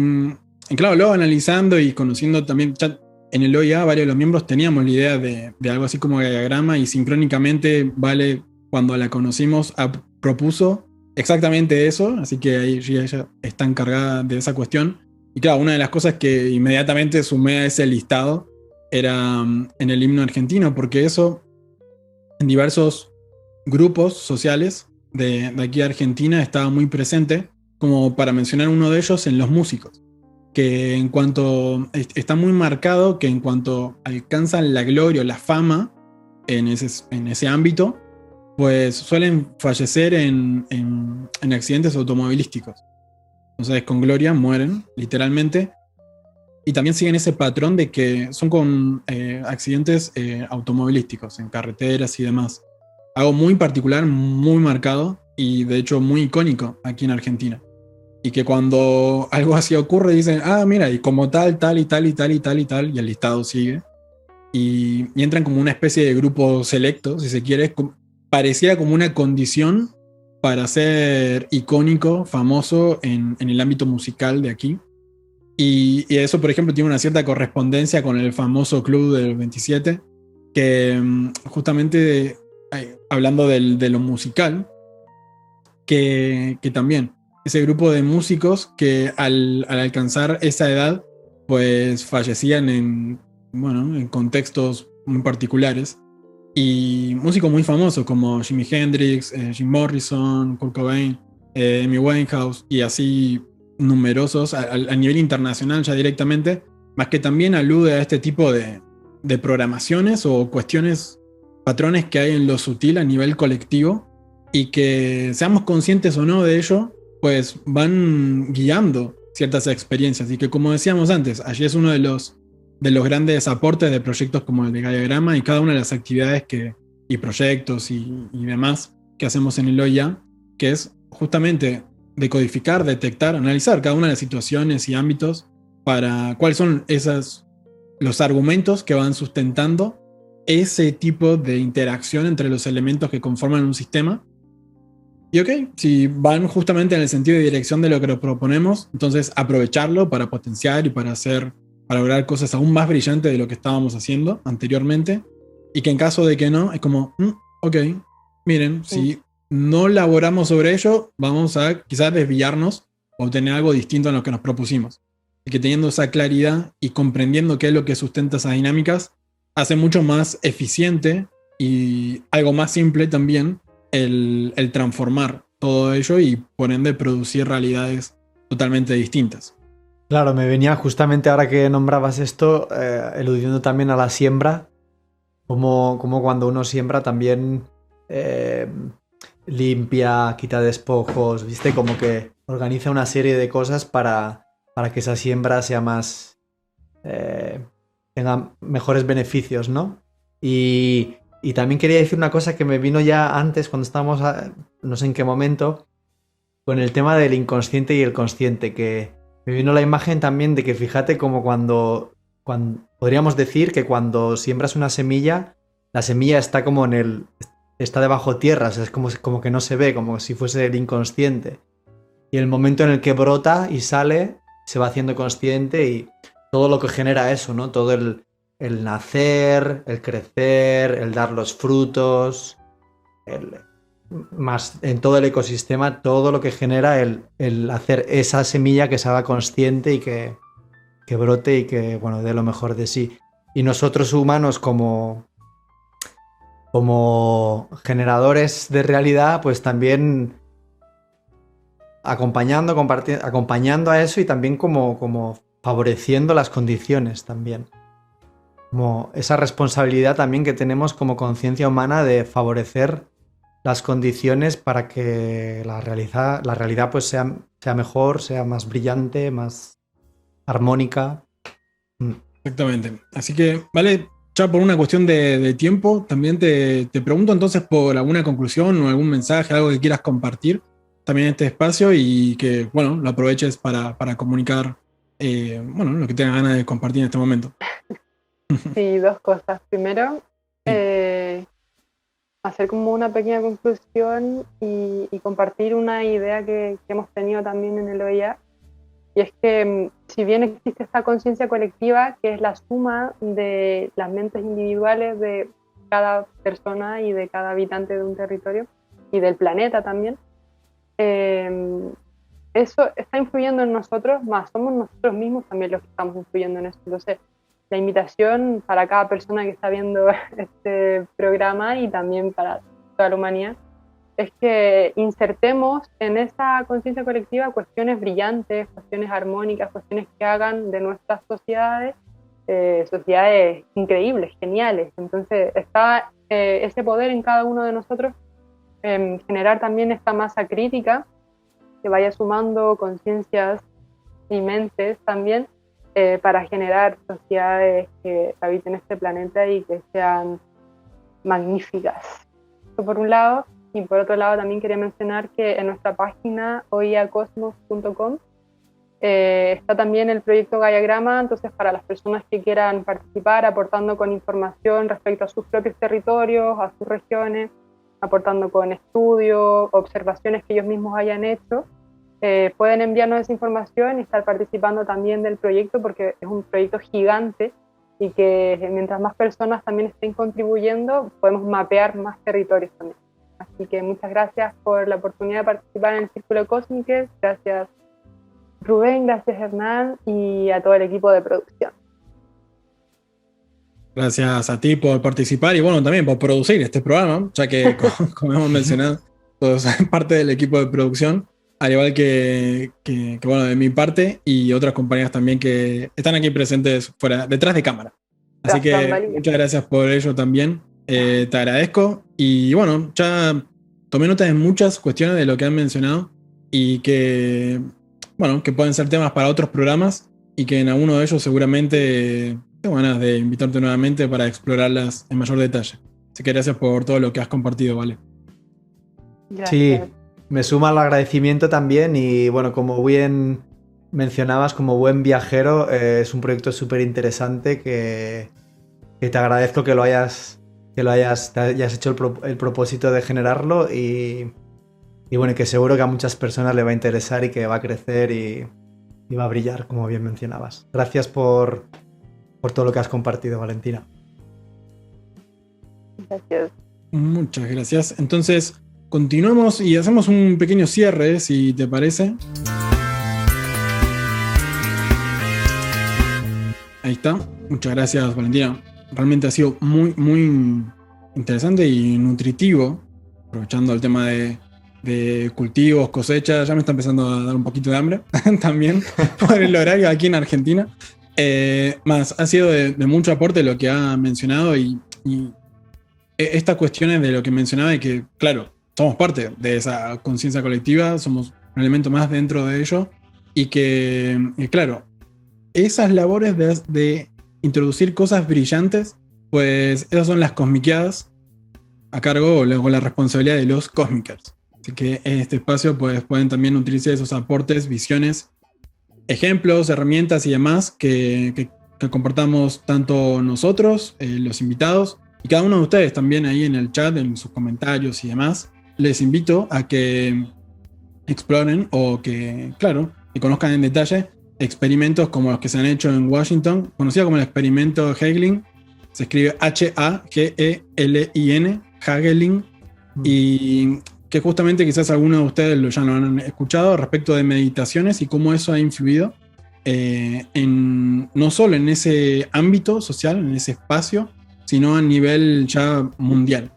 claro, luego analizando y conociendo también, ya en el OIA varios de los miembros teníamos la idea de algo así como diagrama, y sincrónicamente Vale, cuando la conocimos, propuso exactamente eso, así que ahí ella está encargada de esa cuestión. Y claro, una de las cosas que inmediatamente sumé a ese listado era en el himno argentino, porque eso en diversos grupos sociales de aquí de Argentina estaba muy presente, como para mencionar uno de ellos en los músicos, que en cuanto está muy marcado que en cuanto alcanzan la gloria o la fama en ese ámbito, pues suelen fallecer en accidentes automovilísticos. Entonces con gloria mueren, literalmente. Y también siguen ese patrón de que son con accidentes automovilísticos, en carreteras y demás. Algo muy particular, muy marcado y de hecho muy icónico aquí en Argentina. Y que cuando algo así ocurre dicen, mira, y como tal, tal y tal y tal y tal y tal, y el listado sigue. Y entran como una especie de grupo selecto, si se quiere, pareciera como una condición para ser icónico, famoso en el ámbito musical de aquí. Y eso, por ejemplo, tiene una cierta correspondencia con el famoso Club del 27, que justamente hablando de lo musical, que también ese grupo de músicos que al alcanzar esa edad, pues fallecían en contextos muy particulares. Y músicos muy famosos como Jimi Hendrix, Jim Morrison, Kurt Cobain, Amy Winehouse y así numerosos a nivel internacional ya directamente, más que también alude a este tipo de programaciones o cuestiones, patrones que hay en lo sutil a nivel colectivo y que seamos conscientes o no de ello, pues van guiando ciertas experiencias y que, como decíamos antes, allí es uno de los grandes aportes de proyectos como el de Gaiagrama y cada una de las actividades y proyectos y demás que hacemos en el OIA, que es justamente decodificar, detectar, analizar cada una de las situaciones y ámbitos para cuáles son los argumentos que van sustentando ese tipo de interacción entre los elementos que conforman un sistema. Y si van justamente en el sentido de dirección de lo que nos proponemos, entonces aprovecharlo para potenciar y para lograr cosas aún más brillantes de lo que estábamos haciendo anteriormente. Y que en caso de que no, es como, miren, si no laboramos sobre ello, vamos a quizás desviarnos o obtener algo distinto a lo que nos propusimos. Y que teniendo esa claridad y comprendiendo qué es lo que sustenta esas dinámicas, hace mucho más eficiente y algo más simple también el transformar todo ello y por ende producir realidades totalmente distintas. Claro, me venía justamente ahora que nombrabas esto, eludiendo también a la siembra, como cuando uno siembra también limpia, quita despojos, ¿viste? Como que organiza una serie de cosas para que esa siembra sea más... tenga mejores beneficios, ¿no? Y también quería decir una cosa que me vino ya antes, cuando estábamos, no sé en qué momento, con el tema del inconsciente y el consciente, que me vino la imagen también de que fíjate como cuando podríamos decir que cuando siembras una semilla, la semilla está como está debajo tierra, o sea, es como que no se ve, como si fuese el inconsciente. Y el momento en el que brota y sale, se va haciendo consciente y todo lo que genera eso, ¿no? Todo el nacer, el crecer, el dar los frutos, más en todo el ecosistema, todo lo que genera el hacer esa semilla que se haga consciente y que brote y que, bueno, dé lo mejor de sí. Y nosotros humanos como generadores de realidad, pues también acompañando a eso y también como favoreciendo las condiciones también. Como esa responsabilidad también que tenemos como conciencia humana de favorecer las condiciones para que la realidad pues sea mejor, sea más brillante, más armónica. Exactamente. Así que, vale, ya por una cuestión de tiempo, también te pregunto entonces por alguna conclusión o algún mensaje, algo que quieras compartir también en este espacio y que, bueno, lo aproveches para comunicar, lo que tengas ganas de compartir en este momento. Sí, dos cosas. Primero, hacer como una pequeña conclusión y compartir una idea que hemos tenido también en el OIA. Y es que si bien existe esta conciencia colectiva, que es la suma de las mentes individuales de cada persona y de cada habitante de un territorio y del planeta también, eso está influyendo en nosotros, más somos nosotros mismos también los que estamos influyendo en eso. Entonces, la invitación para cada persona que está viendo este programa y también para toda la humanidad es que insertemos en esa conciencia colectiva cuestiones brillantes, cuestiones armónicas, cuestiones que hagan de nuestras sociedades sociedades increíbles, geniales. Entonces está ese poder en cada uno de nosotros, generar también esta masa crítica que vaya sumando conciencias y mentes también para generar sociedades que habiten este planeta y que sean magníficas. Eso por un lado. Y por otro lado también quería mencionar que en nuestra página oiacosmos.com está también el proyecto Gaiagrama, entonces para las personas que quieran participar aportando con información respecto a sus propios territorios, a sus regiones, aportando con estudios, observaciones que ellos mismos hayan hecho, pueden enviarnos esa información y estar participando también del proyecto porque es un proyecto gigante y que mientras más personas también estén contribuyendo podemos mapear más territorios también. Así que muchas gracias por la oportunidad de participar en el Círculo Cósmico. Gracias Rubén, gracias Hernán y a todo el equipo de producción. Gracias a ti por participar y bueno, también por producir este programa, ya que como hemos mencionado, todos son parte del equipo de producción, al igual que bueno, de mi parte y otras compañías también que están aquí presentes detrás de cámara. Así que muchas gracias por ello también. Te agradezco y bueno, ya tomé nota de muchas cuestiones de lo que han mencionado y que, bueno, que pueden ser temas para otros programas y que en alguno de ellos seguramente tengo ganas de invitarte nuevamente para explorarlas en mayor detalle. Así que gracias por todo lo que has compartido, ¿vale? Gracias. Sí, me suma el agradecimiento también y bueno, como bien mencionabas, como buen viajero, es un proyecto súper interesante que te agradezco que hayas hecho el propósito de generarlo y bueno, que seguro que a muchas personas le va a interesar y que va a crecer y va a brillar, como bien mencionabas. Gracias por todo lo que has compartido, Valentina. Gracias. Muchas gracias. Entonces, continuamos y hacemos un pequeño cierre, si te parece. Ahí está. Muchas gracias, Valentina. Realmente ha sido muy, muy interesante y nutritivo, aprovechando el tema de cultivos, cosechas. Ya me está empezando a dar un poquito de hambre también por el horario aquí en Argentina. Más ha sido de mucho aporte lo que ha mencionado y estas cuestiones de lo que mencionaba de que, claro, somos parte de esa conciencia colectiva, somos un elemento más dentro de ello y que, claro, esas labores de introducir cosas brillantes, pues esas son las cosmiqueadas a cargo o la responsabilidad de los cosmicers. Así que en este espacio pues, pueden también utilizar esos aportes, visiones, ejemplos, herramientas y demás que compartamos tanto nosotros, los invitados, y cada uno de ustedes también ahí en el chat, en sus comentarios y demás. Les invito a que exploren o que, claro, que conozcan en detalle experimentos como los que se han hecho en Washington, conocido como el experimento Hagelin, se escribe H-A-G-E-L-I-N, Hagelin, y que justamente quizás algunos de ustedes ya lo han escuchado respecto de meditaciones y cómo eso ha influido no solo en ese ámbito social, en ese espacio, sino a nivel ya mundial.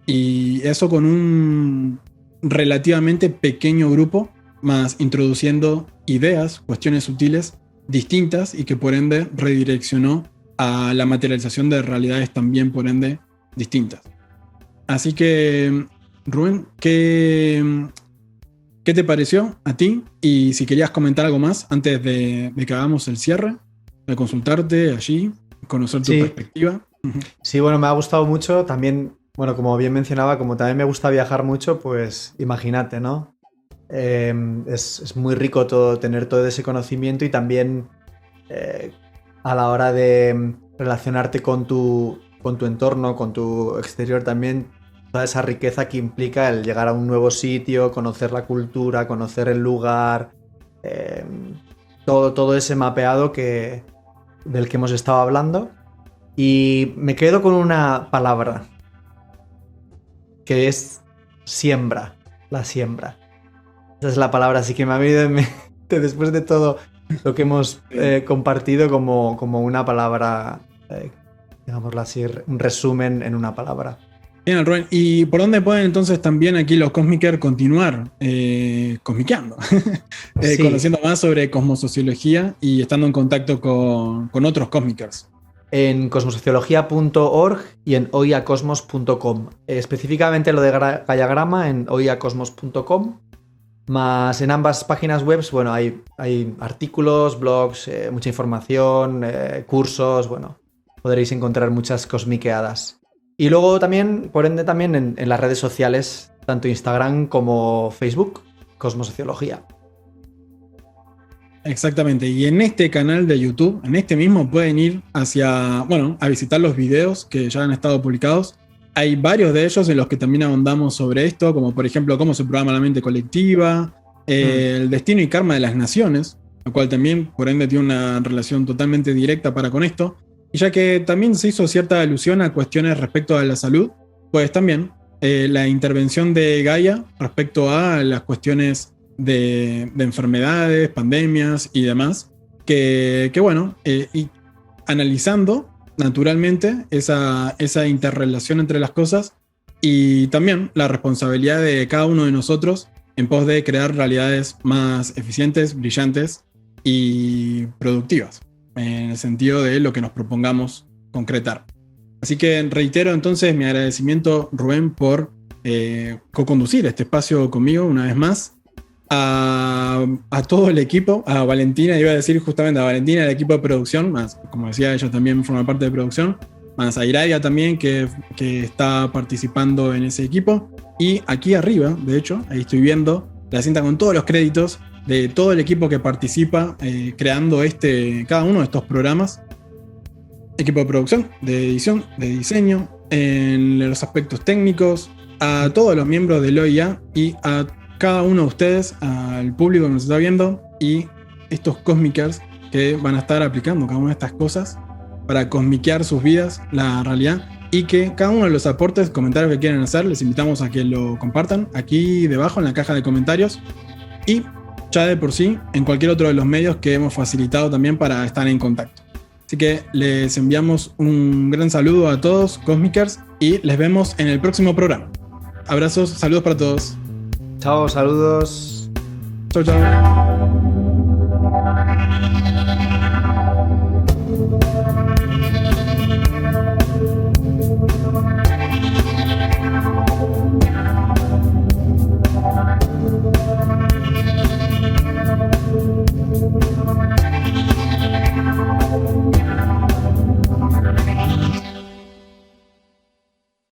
Y eso con un relativamente pequeño grupo, más introduciendo ideas, cuestiones sutiles distintas y que por ende redireccionó a la materialización de realidades también por ende distintas. Así que, Rubén, ¿qué te pareció a ti? Y si querías comentar algo más antes de que hagamos el cierre, de consultarte allí, conocer tu perspectiva. Sí, bueno, me ha gustado mucho. También, bueno, como bien mencionaba, como también me gusta viajar mucho, pues imagínate, ¿no? Es muy rico tener todo ese conocimiento y también a la hora de relacionarte con tu entorno, con tu exterior también, toda esa riqueza que implica el llegar a un nuevo sitio, conocer la cultura, conocer el lugar, todo ese mapeado del que hemos estado hablando. Y me quedo con una palabra, que es siembra, la siembra. Esa es la palabra, así que me ha venido en mente después de todo lo que hemos compartido como una palabra, digámoslo así, un resumen en una palabra. Bien, Rubén. ¿Y por dónde pueden entonces también aquí los Cosmikers continuar cosmiqueando? Sí. Conociendo más sobre cosmosociología y estando en contacto con otros Cosmikers. En cosmosociología.org y en oiacosmos.com. Específicamente lo de Gayagrama en oiacosmos.com. Más en ambas páginas web, bueno, hay artículos, blogs, mucha información, cursos, bueno, podréis encontrar muchas cosmiqueadas. Y luego también, por ende, también en las redes sociales, tanto Instagram como Facebook, Cosmosociología. Exactamente, y en este canal de YouTube, en este mismo, pueden ir a visitar los videos que ya han estado publicados. Hay varios de ellos en los que también ahondamos sobre esto, como por ejemplo cómo se programa la mente colectiva, el destino y karma de las naciones, lo cual también por ende tiene una relación totalmente directa con esto. Y ya que también se hizo cierta alusión a cuestiones respecto a la salud, pues también la intervención de Gaia respecto a las cuestiones de enfermedades, pandemias y demás, que bueno, y analizando naturalmente esa interrelación entre las cosas y también la responsabilidad de cada uno de nosotros en pos de crear realidades más eficientes, brillantes y productivas, en el sentido de lo que nos propongamos concretar. Así que reitero entonces mi agradecimiento, Rubén, por co-conducir este espacio conmigo una vez más. A todo el equipo, a Valentina, iba a decir justamente a Valentina, el equipo de producción, más como decía, ella también forma parte de producción, más a Iradia también, que está participando en ese equipo. Y aquí arriba, de hecho, ahí estoy viendo la cinta con todos los créditos de todo el equipo que participa creando cada uno de estos programas. Equipo de producción, de edición, de diseño, en los aspectos técnicos, a todos los miembros del OIA y a cada uno de ustedes, al público que nos está viendo y estos Cosmikers que van a estar aplicando cada una de estas cosas para cosmiquear sus vidas, la realidad, y que cada uno de los aportes, comentarios que quieran hacer, les invitamos a que lo compartan aquí debajo en la caja de comentarios y ya de por sí en cualquier otro de los medios que hemos facilitado también para estar en contacto. Así que les enviamos un gran saludo a todos, Cosmikers, y les vemos en el próximo programa. Abrazos, saludos para todos. Chao, saludos. Chau, chau.